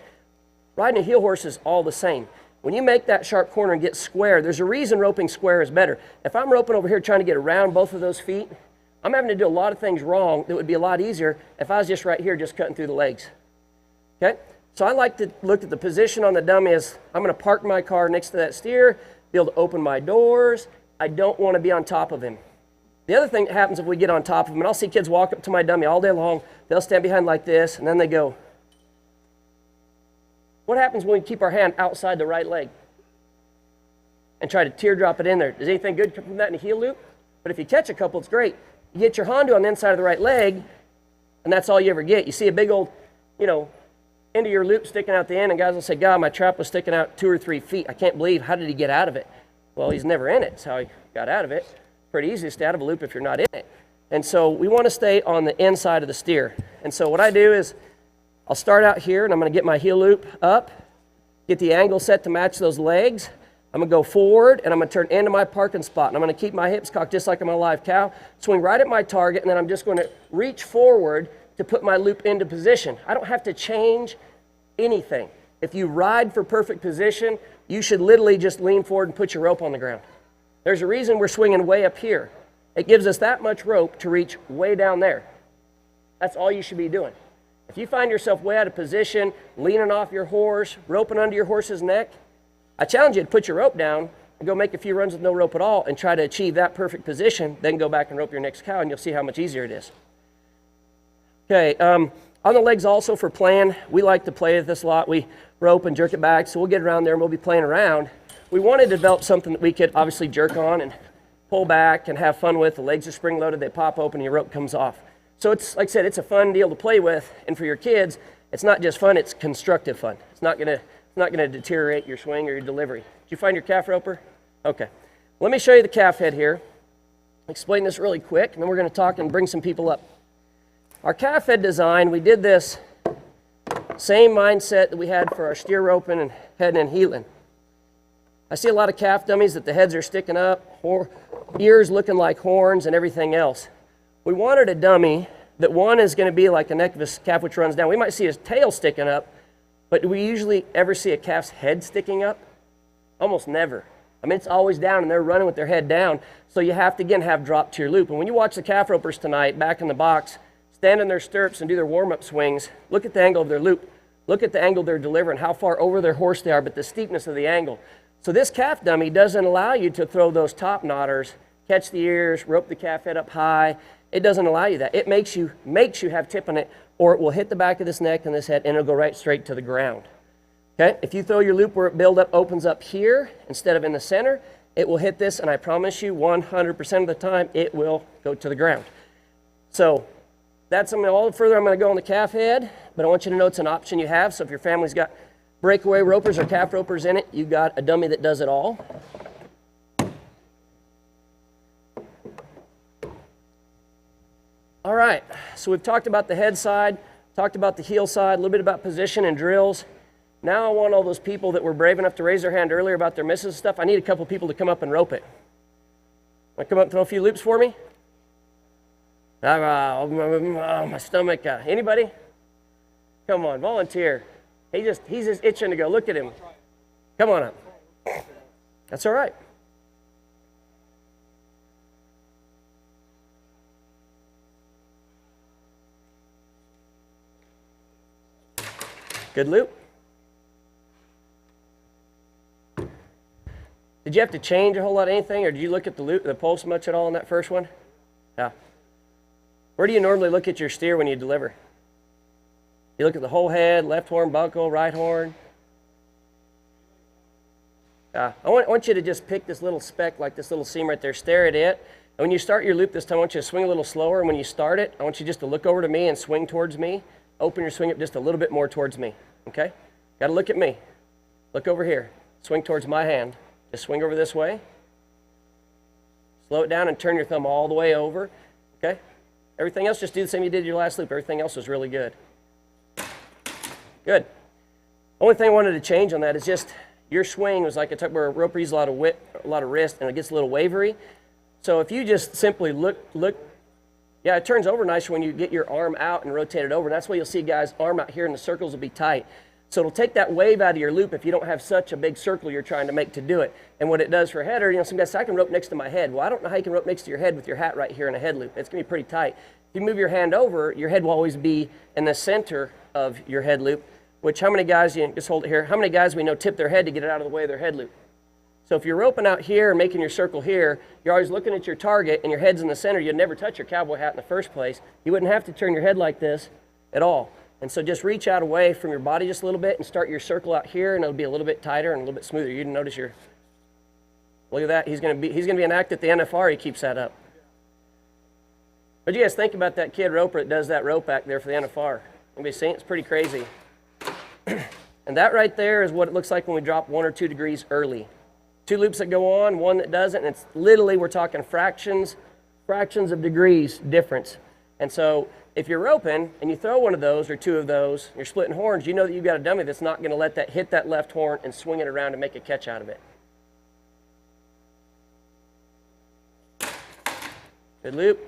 Riding a heel horse is all the same. When you make that sharp corner and get square, there's a reason roping square is better. If I'm roping over here trying to get around both of those feet, I'm having to do a lot of things wrong that would be a lot easier if I was just right here just cutting through the legs. Okay? So I like to look at the position on the dummy as I'm going to park my car next to that steer, be able to open my doors. I don't want to be on top of him. The other thing that happens if we get on top of him, and I'll see kids walk up to my dummy all day long, they'll stand behind like this, and then they go. What happens when we keep our hand outside the right leg and try to teardrop it in there? Does anything good come from that in a heel loop? But if you catch a couple, it's great. You get your Honda on the inside of the right leg, and that's all you ever get. You see a big old, end of your loop sticking out the end, and guys will say, God, my trap was sticking out 2 or 3 feet. I can't believe, how did he get out of it? Well, he's never in it. That's how he got out of it. Pretty easy to stay out of a loop if you're not in it. And so we want to stay on the inside of the steer. And so what I do is I'll start out here, and I'm going to get my heel loop up, get the angle set to match those legs. I'm going to go forward, and I'm going to turn into my parking spot. And I'm going to keep my hips cocked just like I'm a live cow, swing right at my target, and then I'm just going to reach forward to put my loop into position. I don't have to change anything. If you ride for perfect position, you should literally just lean forward and put your rope on the ground. There's a reason we're swinging way up here. It gives us that much rope to reach way down there. That's all you should be doing. If you find yourself way out of position, leaning off your horse, roping under your horse's neck, I challenge you to put your rope down and go make a few runs with no rope at all and try to achieve that perfect position, then go back and rope your next cow, and you'll see how much easier it is. Okay, on the legs also for playing, we like to play with this a lot. We rope and jerk it back, so we'll get around there and we'll be playing around. We wanted to develop something that we could obviously jerk on and pull back and have fun with. The legs are spring-loaded, they pop open, and your rope comes off. So it's, like I said, it's a fun deal to play with, and for your kids, it's not just fun, it's constructive fun. It's not gonna deteriorate your swing or your delivery. Did you find your calf roper? Okay. Let me show you the calf head here. Explain this really quick, and then we're gonna talk and bring some people up. Our calf head design, we did this same mindset that we had for our steer roping and heading and heeling. I see a lot of calf dummies that the heads are sticking up, ears looking like horns and everything else. We wanted a dummy that one is going to be like a neck of a calf which runs down. We might see his tail sticking up, but do we usually ever see a calf's head sticking up? Almost never. I mean, it's always down and they're running with their head down. So you have to, again, have drop to your loop. And when you watch the calf ropers tonight back in the box, stand in their stirrups and do their warm-up swings, look at the angle of their loop. Look at the angle they're delivering, how far over their horse they are, but the steepness of the angle. So this calf dummy doesn't allow you to throw those top knotters, catch the ears, rope the calf head up high. It doesn't allow you that. It makes you have tip on it, or it will hit the back of this neck and this head, and it'll go right straight to the ground. Okay? If you throw your loop where it opens up here instead of in the center, it will hit this, and I promise you 100% of the time, it will go to the ground. So that's all the further I'm going to go on the calf head, but I want you to know it's an option you have. So if your family's got breakaway ropers or calf ropers in it, you've got a dummy that does it all. All right, so we've talked about the head side, talked about the heel side, a little bit about position and drills. Now I want all those people that were brave enough to raise their hand earlier about their misses and stuff, I need a couple people to come up and rope it. Want to come up and throw a few loops for me? My stomach. Anybody? Come on, volunteer. He's just itching to go. Look at him. Come on up. That's all right. Good loop. Did you have to change a whole lot of anything, or did you look at the loop, the pulse much at all in that first one? Yeah. Where do you normally look at your steer when you deliver? You look at the whole head, left horn, buckle, right horn. I want you to just pick this little speck, like this little seam right there, stare at it. And when you start your loop this time, I want you to swing a little slower. And when you start it, I want you just to look over to me and swing towards me. Open your swing up just a little bit more towards me, okay? Got to look at me. Look over here. Swing towards my hand. Just swing over this way. Slow it down and turn your thumb all the way over, okay? Everything else, just do the same you did your last loop. Everything else was really good. Good. Only thing I wanted to change on that is just your swing was like a type where a roper uses a lot of wrist, and it gets a little wavery. So if you just simply look, yeah, it turns over nicer when you get your arm out and rotate it over. And that's why you'll see guys' arm out here and the circles will be tight. So it'll take that wave out of your loop if you don't have such a big circle you're trying to make to do it. And what it does for a header, some guys say, I can rope next to my head. Well, I don't know how you can rope next to your head with your hat right here in a head loop. It's going to be pretty tight. If you move your hand over, your head will always be in the center of your head loop, which how many guys, you just hold it here, how many guys we know tip their head to get it out of the way of their head loop? So if you're roping out here and making your circle here, you're always looking at your target and your head's in the center, you'd never touch your cowboy hat in the first place. You wouldn't have to turn your head like this at all. And so just reach out away from your body just a little bit and start your circle out here, and it'll be a little bit tighter and a little bit smoother. You notice your, look at that, he's gonna be an act at the NFR, he keeps that up. What do you guys think about that kid roper that does that rope act there for the NFR? Anybody seen it? It's pretty crazy. And that right there is what it looks like when we drop 1 or 2 degrees early. 2 loops that go on, 1 that doesn't, and it's literally, we're talking fractions of degrees difference. And so if you're roping and you throw 1 of those or 2 of those, you're splitting horns, you know that you've got a dummy that's not going to let that hit that left horn and swing it around and make a catch out of it. Good loop.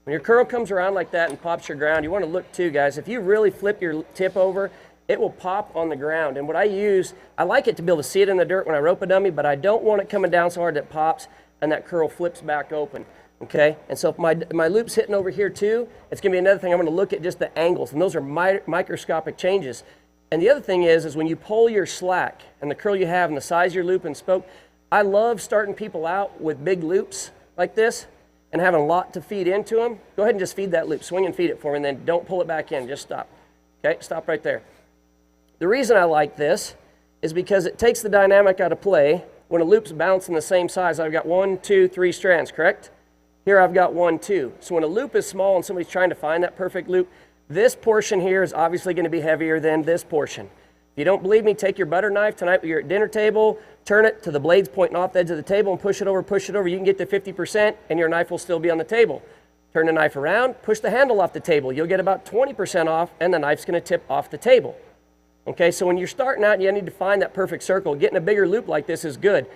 When your curl comes around like that and pops your ground, you want to look too, guys. If you really flip your tip over, it will pop on the ground. And what I use, I like it to be able to see it in the dirt when I rope a dummy, but I don't want it coming down so hard that it pops and that curl flips back open. Okay, and so if my loop's hitting over here too, it's going to be another thing. I'm going to look at just the angles, and those are microscopic changes. And the other thing is when you pull your slack and the curl you have and the size of your loop and spoke, I love starting people out with big loops like this and having a lot to feed into them. Go ahead and just feed that loop. Swing and feed it for me, and then don't pull it back in. Just stop. Okay, stop right there. The reason I like this is because it takes the dynamic out of play when a loop's bouncing the same size. I've got 1, 2, 3 strands, correct? Here I've got 1, 2. So when a loop is small and somebody's trying to find that perfect loop, this portion here is obviously going to be heavier than this portion. If you don't believe me, take your butter knife tonight when you're at dinner table, turn it to the blades pointing off the edge of the table and push it over, push it over. You can get to 50% and your knife will still be on the table. Turn the knife around, push the handle off the table. You'll get about 20% off and the knife's going to tip off the table. Okay, so when you're starting out and you need to find that perfect circle, getting a bigger loop like this is good.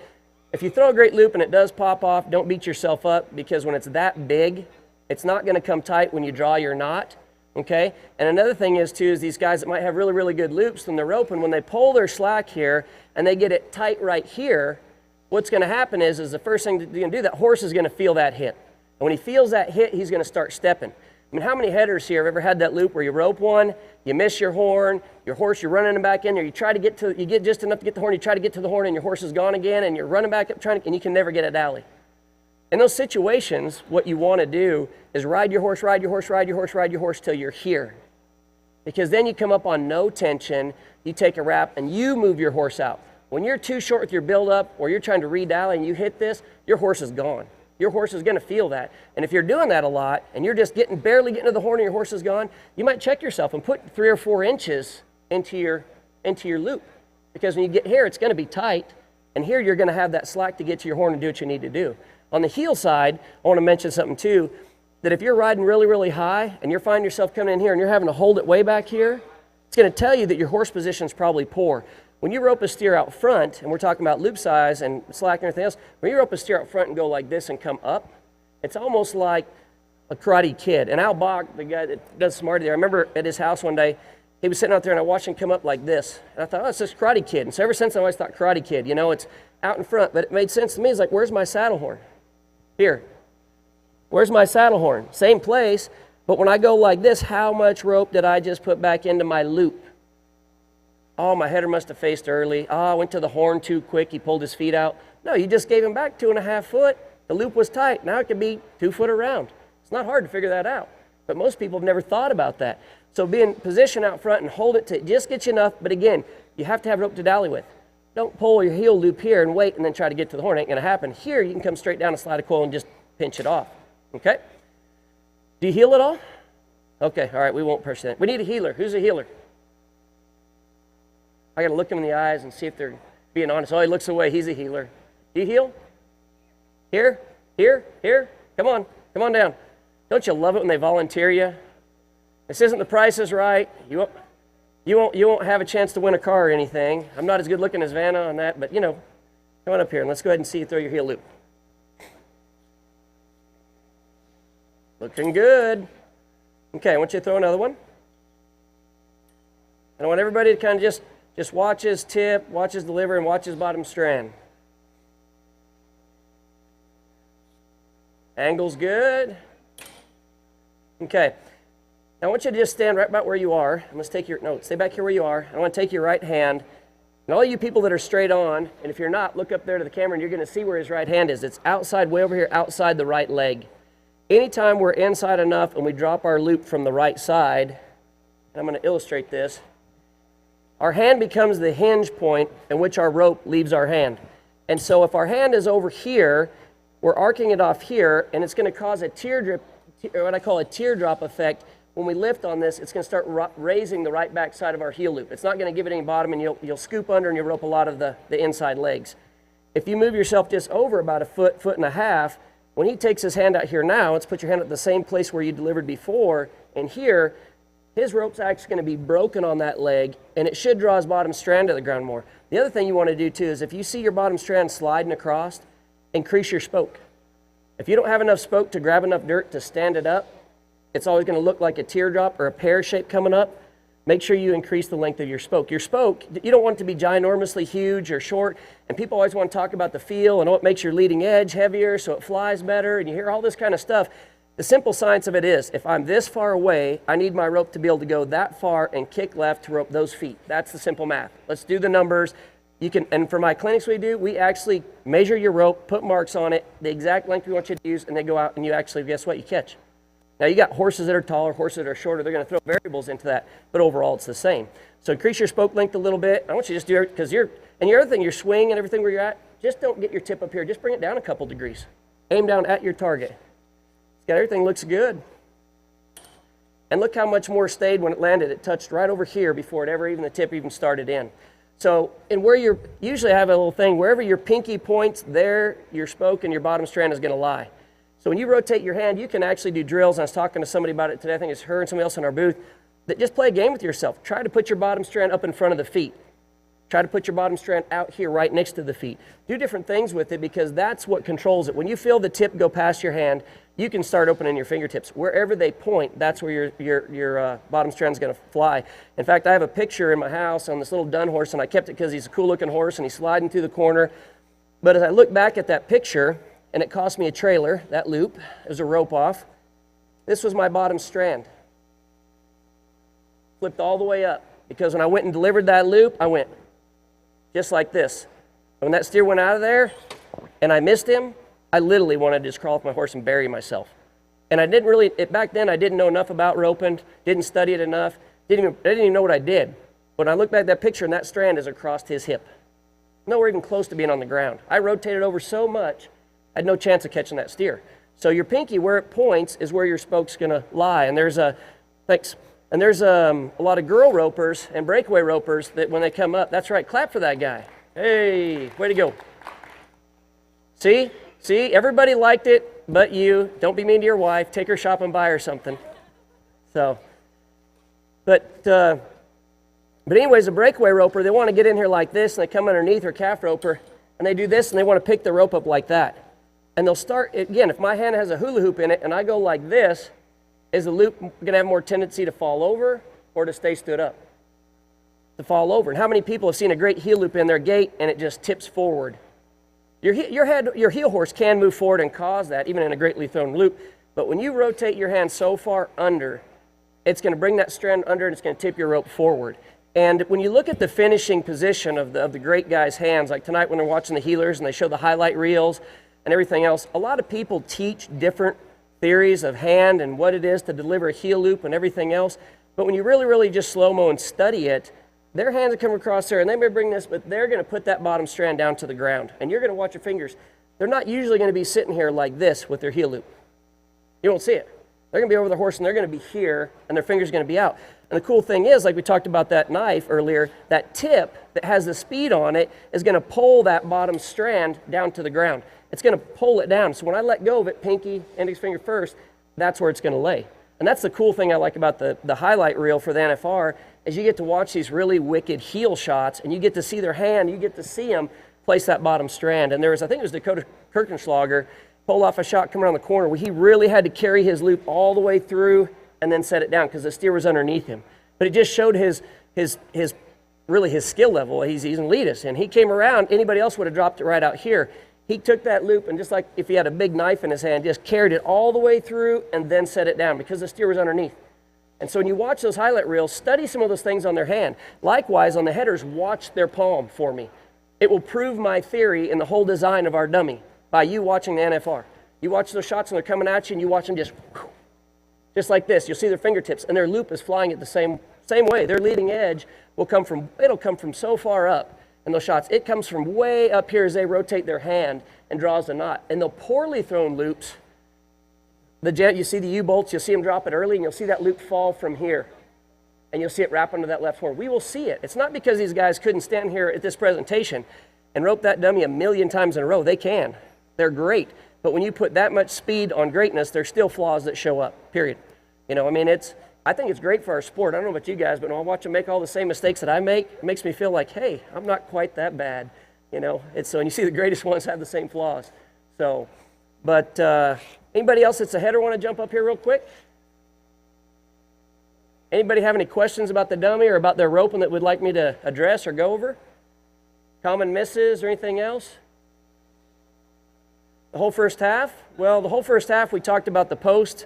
If you throw a great loop and it does pop off, don't beat yourself up, because when it's that big, it's not going to come tight when you draw your knot. Okay, and another thing is too, is these guys that might have really, really good loops when they're roping, when they pull their slack here and they get it tight right here, what's going to happen is the first thing that you're going to do, that horse is going to feel that hit. And when he feels that hit, he's going to start stepping. I mean, how many headers here have ever had that loop where you rope one, you miss your horn, your horse, you're running back in there, you try to get to, you get just enough to get the horn, you try to get to the horn and your horse is gone again and you're running back up trying to, and you can never get it alley. In those situations, what you want to do is ride your horse, ride your horse, ride your horse, ride your horse till you're here. Because then you come up on no tension, you take a wrap and you move your horse out. When you're too short with your build-up or you're trying to re-alley and you hit this, your horse is gone. Your horse is going to feel that. And if you're doing that a lot and you're just barely getting to the horn and your horse is gone, you might check yourself and put 3 or 4 inches into your loop. Because when you get here, it's going to be tight. And here you're going to have that slack to get to your horn and do what you need to do. On the heel side, I want to mention something too, that if you're riding really, really high and you're finding yourself coming in here and you're having to hold it way back here, it's going to tell you that your horse position is probably poor. When you rope a steer out front, and we're talking about loop size and slack and everything else, when you rope a steer out front and go like this and come up, it's almost like a Karate Kid. And Al Bach, the guy that does Smarty there, I remember at his house one day, he was sitting out there and I watched him come up like this. And I thought, oh, it's just Karate Kid. And so ever since I always thought Karate Kid, it's out in front. But it made sense to me. It's like, where's my saddle horn? Here. Where's my saddle horn? Same place. But when I go like this, how much rope did I just put back into my loop? Oh, my header must have faced early. Oh, I went to the horn too quick. He pulled his feet out. No, you just gave him back 2.5 foot. The loop was tight. Now it could be 2 foot around. It's not hard to figure that out. But most people have never thought about that. So being positioned out front and hold it to just get you enough. But again, you have to have rope to dally with. Don't pull your heel loop here and wait and then try to get to the horn. Ain't going to happen. Here, you can come straight down and slide a coil and just pinch it off. Okay? Do you heel at all? Okay, all right, we won't push that. We need a healer. Who's a healer? I got to look them in the eyes and see if they're being honest. Oh, he looks away. He's a healer. Do you heal? Here? Here? Here? Come on down. Don't you love it when they volunteer you? This isn't The Price is Right. You won't have a chance to win a car or anything. I'm not as good looking as Vanna on that, but come on up here and let's go ahead and see you throw your heel loop. Looking good. Okay, I want you to throw another one. And I want everybody to kind of just watch his tip, watch his deliver, and watch his bottom strand. Angle's good. Okay. Now I want you to just stand right about where you are. And let's take stay back here where you are. I want to take your right hand. And all you people that are straight on, and if you're not, look up there to the camera and you're going to see where his right hand is. It's outside, way over here, outside the right leg. Anytime we're inside enough and we drop our loop from the right side, and I'm going to illustrate this, our hand becomes the hinge point in which our rope leaves our hand. And so if our hand is over here, we're arcing it off here, and it's going to cause a teardrop, or what I call a teardrop effect. When we lift on this, it's going to start raising the right back side of our heel loop. It's not going to give it any bottom, and you'll scoop under and you'll rope a lot of the inside legs. If you move yourself just over about a foot, foot and a half, when he takes his hand out here now, let's put your hand at the same place where you delivered before, and here, his rope's actually going to be broken on that leg, and it should draw his bottom strand to the ground more. The other thing you want to do too is if you see your bottom strand sliding across, increase your spoke. If you don't have enough spoke to grab enough dirt to stand it up, it's always going to look like a teardrop or a pear shape coming up. Make sure you increase the length of your spoke. Your spoke, you don't want it to be ginormously huge or short, and people always want to talk about the feel and it makes your leading edge heavier so it flies better, and you hear all this kind of stuff. The simple science of it is, if I'm this far away, I need my rope to be able to go that far and kick left to rope those feet. That's the simple math. Let's do the numbers. And for my clinics we actually measure your rope, put marks on it, the exact length we want you to use, and then go out and you actually, guess what, you catch. Now you got horses that are taller, horses that are shorter, they're going to throw variables into that, but overall it's the same. So increase your spoke length a little bit. I want you to just do it, because your other thing, your swing and everything where you're at, just don't get your tip up here, just bring it down a couple degrees. Aim down at your target. Everything looks good. And look how much more stayed when it landed. It touched right over here before the tip even started in. So, and where usually I have a little thing, wherever your pinky points, there your spoke and your bottom strand is going to lie. So when you rotate your hand, you can actually do drills. And I was talking to somebody about it today, I think it's her and somebody else in our booth, that just play a game with yourself. Try to put your bottom strand up in front of the feet. Try to put your bottom strand out here right next to the feet. Do different things with it because that's what controls it. When you feel the tip go past your hand, you can start opening your fingertips. Wherever they point, that's where your bottom strand is going to fly. In fact, I have a picture in my house on this little dun horse, and I kept it because he's a cool-looking horse, and he's sliding through the corner. But as I look back at that picture, and it cost me a trailer, that loop, it was a rope off, this was my bottom strand. Flipped all the way up, because when I went and delivered that loop, I went just like this. When that steer went out of there, and I missed him, I literally wanted to just crawl off my horse and bury myself. And I didn't really, back then I didn't know enough about roping, didn't study it enough, I didn't even know what I did. When I look back at that picture and that strand is across his hip, nowhere even close to being on the ground. I rotated over so much, I had no chance of catching that steer. So your pinky, where it points, is where your spoke's gonna lie. And there's a lot of girl ropers and breakaway ropers that when they come up, that's right, clap for that guy. Hey, way to go. See, everybody liked it, but you. Don't be mean to your wife. Take her shopping, buy her something. So, but But anyways, a breakaway roper, they want to get in here like this, and they come underneath, or calf roper, and they do this, and they want to pick the rope up like that. And they'll start, again, if my hand has a hula hoop in it, and I go like this, is the loop going to have more tendency to fall over or to stay stood up? To fall over. And how many people have seen a great heel loop in their gait, and it just tips forward? Your heel horse can move forward and cause that, even in a greatly thrown loop. But when you rotate your hand so far under, it's going to bring that strand under, and it's going to tip your rope forward. And when you look at the finishing position of the great guys' hands, like tonight when they're watching the healers and they show the highlight reels and everything else, a lot of people teach different theories of hand and what it is to deliver a heel loop and everything else. But when you really, really just slow-mo and study it, their hands will come across there, and they may bring this, but they're going to put that bottom strand down to the ground. And you're going to watch your fingers. They're not usually going to be sitting here like this with their heel loop. You won't see it. They're going to be over the horse, and they're going to be here, and their finger's going to be out. And the cool thing is, like we talked about that knife earlier, that tip that has the speed on it is going to pull that bottom strand down to the ground. It's going to pull it down. So when I let go of it, pinky, index finger first, that's where it's going to lay. And that's the cool thing I like about the highlight reel for the NFR, is you get to watch these really wicked heel shots, and you get to see their hand, you get to see them place that bottom strand. And there was, I think it was Dakota Kirchenschlager, pulled off a shot coming around the corner where he really had to carry his loop all the way through and then set it down because the steer was underneath him. But it just showed his skill level. He's an elitist, and he came around. Anybody else would have dropped it right out here. He took that loop, and just like if he had a big knife in his hand, just carried it all the way through and then set it down because the steer was underneath. And so when you watch those highlight reels, study some of those things on their hand. Likewise, on the headers, watch their palm for me. It will prove my theory in the whole design of our dummy by you watching the NFR. You watch those shots, and they're coming at you, and you watch them just like this. You'll see their fingertips, and their loop is flying at the same way. Their leading edge will come from so far up in those shots. It comes from way up here as they rotate their hand and draws the knot. And the poorly thrown loops, you see the U-bolts, you'll see them drop it early, and you'll see that loop fall from here. And you'll see it wrap under that left horn. We will see it. It's not because these guys couldn't stand here at this presentation and rope that dummy a million times in a row. They can. They're great. But when you put that much speed on greatness, there's still flaws that show up, period. You know, I mean, I think it's great for our sport. I don't know about you guys, but when I watch them make all the same mistakes that I make, it makes me feel like, hey, I'm not quite that bad. You know, so, and you see the greatest ones have the same flaws. So, but anybody else that's a header want to jump up here real quick? Anybody have any questions about the dummy or about their roping that would like me to address or go over? Common misses or anything else? The whole first half? Well, the whole first half we talked about the post,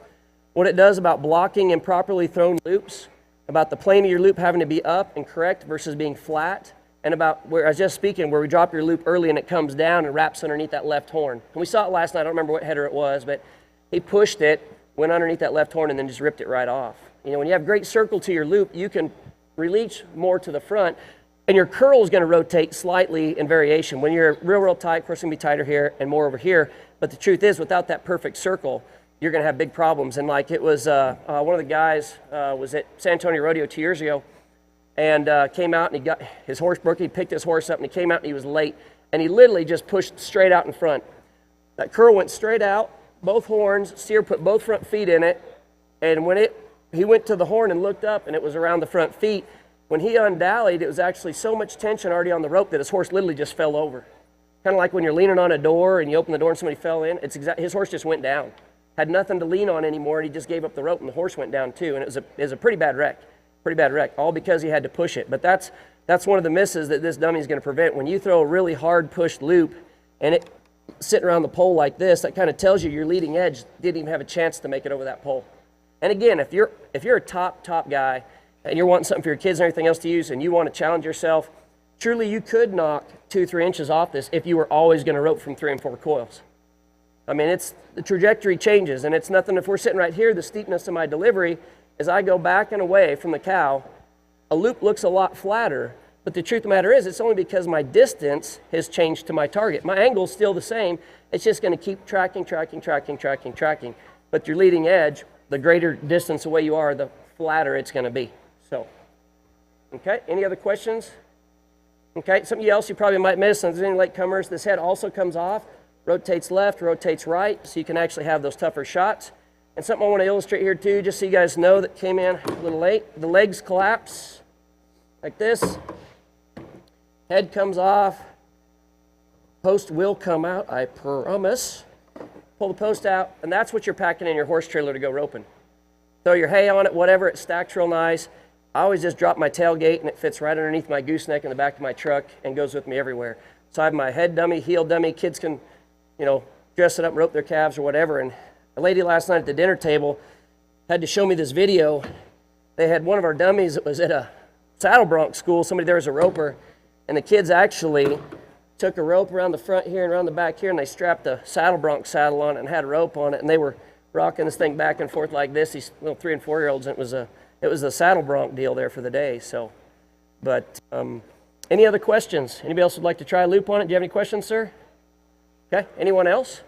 what it does about blocking improperly thrown loops, about the plane of your loop having to be up and correct versus being flat, and about where I was just speaking, where we drop your loop early and it comes down and wraps underneath that left horn. And we saw it last night. I don't remember what header it was, but he pushed it, went underneath that left horn, and then just ripped it right off. You know, when you have great circle to your loop, you can release more to the front, and your curl is going to rotate slightly in variation. When you're real tight, of course, it's going to be tighter here and more over here. But the truth is, without that perfect circle, you're going to have big problems. And like it was, one of the guys was at San Antonio Rodeo 2 years ago, and came out and he got his horse broke. He picked his horse up and he came out and he was late, and he literally just pushed straight out in front. That curl went straight out, both horns. Steer put both front feet in it, and when he went to the horn and looked up, and it was around the front feet. When he undallied, it was actually so much tension already on the rope that his horse literally just fell over. Kind of like when you're leaning on a door and you open the door and somebody fell in. His horse just went down. Had nothing to lean on anymore, and he just gave up the rope, and the horse went down too. And it was a pretty bad wreck, all because he had to push it. But that's one of the misses that this dummy is going to prevent. When you throw a really hard pushed loop and it sitting around the pole like this, that kind of tells you your leading edge didn't even have a chance to make it over that pole. And again, if you're a top guy and you're wanting something for your kids and everything else to use, and you want to challenge yourself, truly you could knock 2-3 inches off this if you were always going to rope from 3 and 4 coils. I mean, the trajectory changes, and it's nothing. If we're sitting right here, the steepness of my delivery, as I go back and away from the cow, a loop looks a lot flatter. But the truth of the matter is, it's only because my distance has changed to my target. My angle is still the same. It's just going to keep tracking. But your leading edge, the greater distance away you are, the flatter it's going to be. So, okay, any other questions? Okay, something else you probably might miss, and if there's any latecomers, this head also comes off, rotates left, rotates right, so you can actually have those tougher shots. And something I want to illustrate here too, just so you guys know that came in a little late, the legs collapse. like this. Head comes off. Post will come out, I promise. Pull the post out, and that's what you're packing in your horse trailer to go roping. Throw your hay on it, whatever, it stacks real nice. I always just drop my tailgate, and it fits right underneath my gooseneck in the back of my truck and goes with me everywhere. So I have my head dummy, heel dummy. Kids can, dress it up, rope their calves or whatever. And a lady last night at the dinner table had to show me this video. They had one of our dummies that was at a saddle bronc school. Somebody there was a roper, and the kids actually took a rope around the front here and around the back here, and they strapped a saddle bronc saddle on it and had a rope on it, and they were rocking this thing back and forth like this, these little 3 and 4 year olds, and it was the saddle bronc deal there for the day. So, but any other questions? Anybody else would like to try a loop on it? Do you have any questions, sir? Okay, anyone else?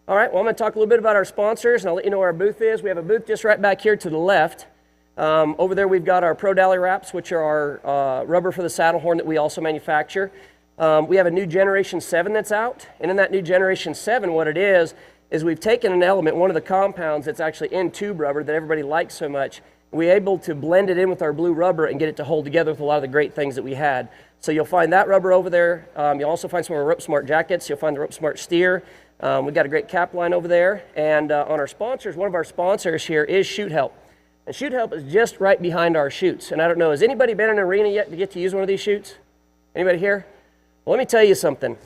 All right, well, I'm going to talk a little bit about our sponsors, and I'll let you know where our booth is. We have a booth just right back here to the left. Over there we've got our Pro Dally wraps, which are our rubber for the saddle horn that we also manufacture. We have a new Generation 7 that's out, and in that new Generation 7, what it is we've taken an element, one of the compounds that's actually in tube rubber that everybody likes so much, we're able to blend it in with our blue rubber and get it to hold together with a lot of the great things that we had. So you'll find that rubber over there. You'll also find some of our Rope Smart jackets. You'll find the Rope Smart steer. We've got a great cap line over there. And on our sponsors, one of our sponsors here is Shoot Help. And Shoot Help is just right behind our chutes. And I don't know, has anybody been in an arena yet to get to use one of these chutes? Anybody here? Well, let me tell you something.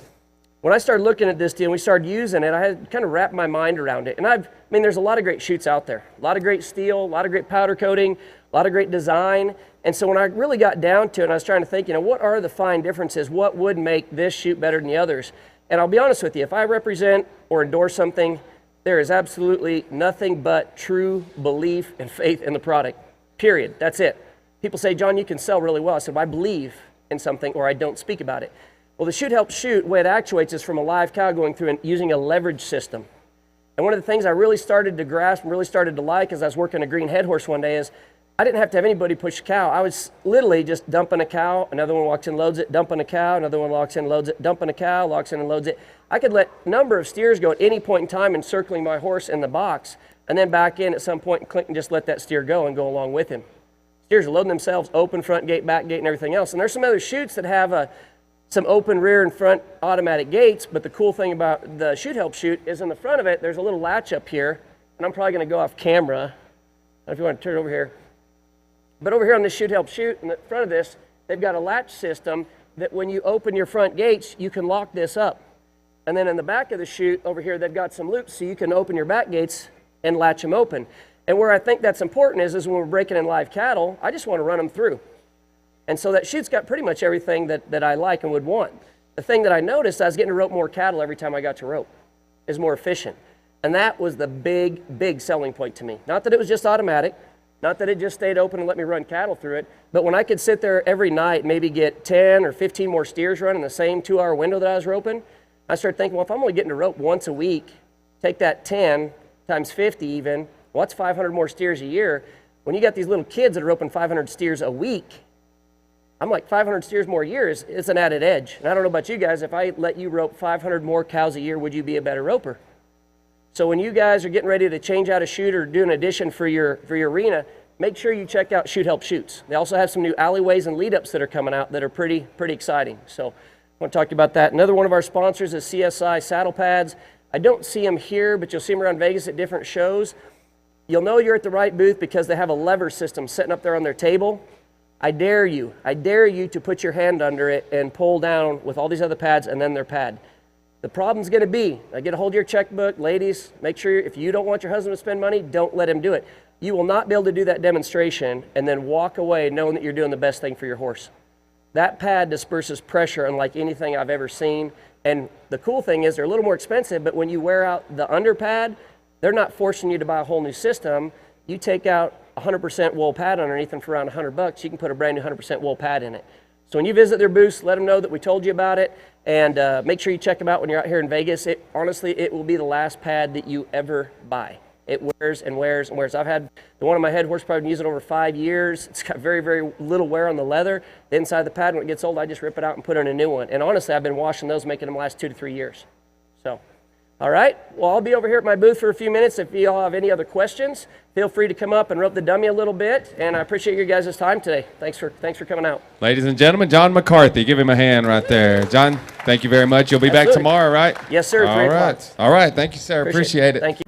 When I started looking at this deal and we started using it, I had kind of wrapped my mind around it. And there's a lot of great chutes out there. A lot of great steel, a lot of great powder coating, a lot of great design. And so when I really got down to it, and I was trying to think, what are the fine differences? What would make this chute better than the others? And I'll be honest with you, if I represent or endorse something, there is absolutely nothing but true belief and faith in the product. Period. That's it. People say, John, you can sell really well. I said, I believe in something or I don't speak about it. Well, the Shoot Help Shoot, the way it actuates is from a live cow going through and using a leverage system. And one of the things I really started to grasp and really started to like as I was working a green head horse one day is I didn't have to have anybody push a cow. I was literally just dumping a cow, another one walks in, loads it, dumping a cow, another one walks in, loads it, dumping a cow, walks in and loads it. I could let a number of steers go at any point in time encircling my horse in the box and then back in at some point and click and just let that steer go and go along with him. Steers are loading themselves, open front gate, back gate, and everything else. And there's some other chutes that have some open rear and front automatic gates, but the cool thing about the Shoot Help Shoot is in the front of it, there's a little latch up here, and I'm probably going to go off camera. I don't know if you want to turn it over here. But over here on the Shoot Help Shoot, in the front of this, they've got a latch system that when you open your front gates, you can lock this up. And then in the back of the chute over here, they've got some loops so you can open your back gates and latch them open. And where I think that's important is when we're breaking in live cattle, I just want to run them through. And so that chute's got pretty much everything that I like and would want. The thing that I noticed, I was getting to rope more cattle every time I got to rope. It's more efficient. And that was the big, big selling point to me. Not that it was just automatic, not that it just stayed open and let me run cattle through it, but when I could sit there every night and maybe get 10 or 15 more steers running the same 2-hour window that I was roping, I started thinking, well, if I'm only getting to rope once a week, take that 10 times 50 even, well, that's 500 more steers a year. When you got these little kids that are roping 500 steers a week, I'm like 500 steers more a year is an added edge. And I don't know about you guys, if I let you rope 500 more cows a year, would you be a better roper? So when you guys are getting ready to change out a chute or do an addition for your arena, make sure you check out Shoot Help Chutes. They also have some new alleyways and lead-ups that are coming out that are pretty exciting. So I want to talk to you about that. Another one of our sponsors is CSI Saddle Pads. I don't see them here, but you'll see them around Vegas at different shows. You'll know you're at the right booth because they have a lever system sitting up there on their table. I dare you to put your hand under it and pull down with all these other pads and then their pad. The problem's going to be, get a hold of your checkbook, ladies, make sure if you don't want your husband to spend money, don't let him do it. You will not be able to do that demonstration and then walk away knowing that you're doing the best thing for your horse. That pad disperses pressure unlike anything I've ever seen. And the cool thing is they're a little more expensive, but when you wear out the under pad, they're not forcing you to buy a whole new system. You take out 100% wool pad underneath them for around $100, you can put a brand new 100% wool pad in it. So when you visit their booths, let them know that we told you about it, and make sure you check them out when you're out here in Vegas. Honestly, it will be the last pad that you ever buy. It wears and wears and wears. I've had the one on my head horse, probably been using it over 5 years. It's got very, very little wear on the leather. The inside of the pad, when it gets old, I just rip it out and put in a new one. And honestly, I've been washing those, making them last 2 to 3 years. So All right. Well, I'll be over here at my booth for a few minutes. If you all have any other questions, feel free to come up and rope the dummy a little bit. And I appreciate your guys' time today. Thanks for coming out. Ladies and gentlemen, John McCarthy. Give him a hand right there. John, thank you very much. You'll be back tomorrow, right? Yes, sir. All right. All right. Thank you, sir. Appreciate it. Thank you.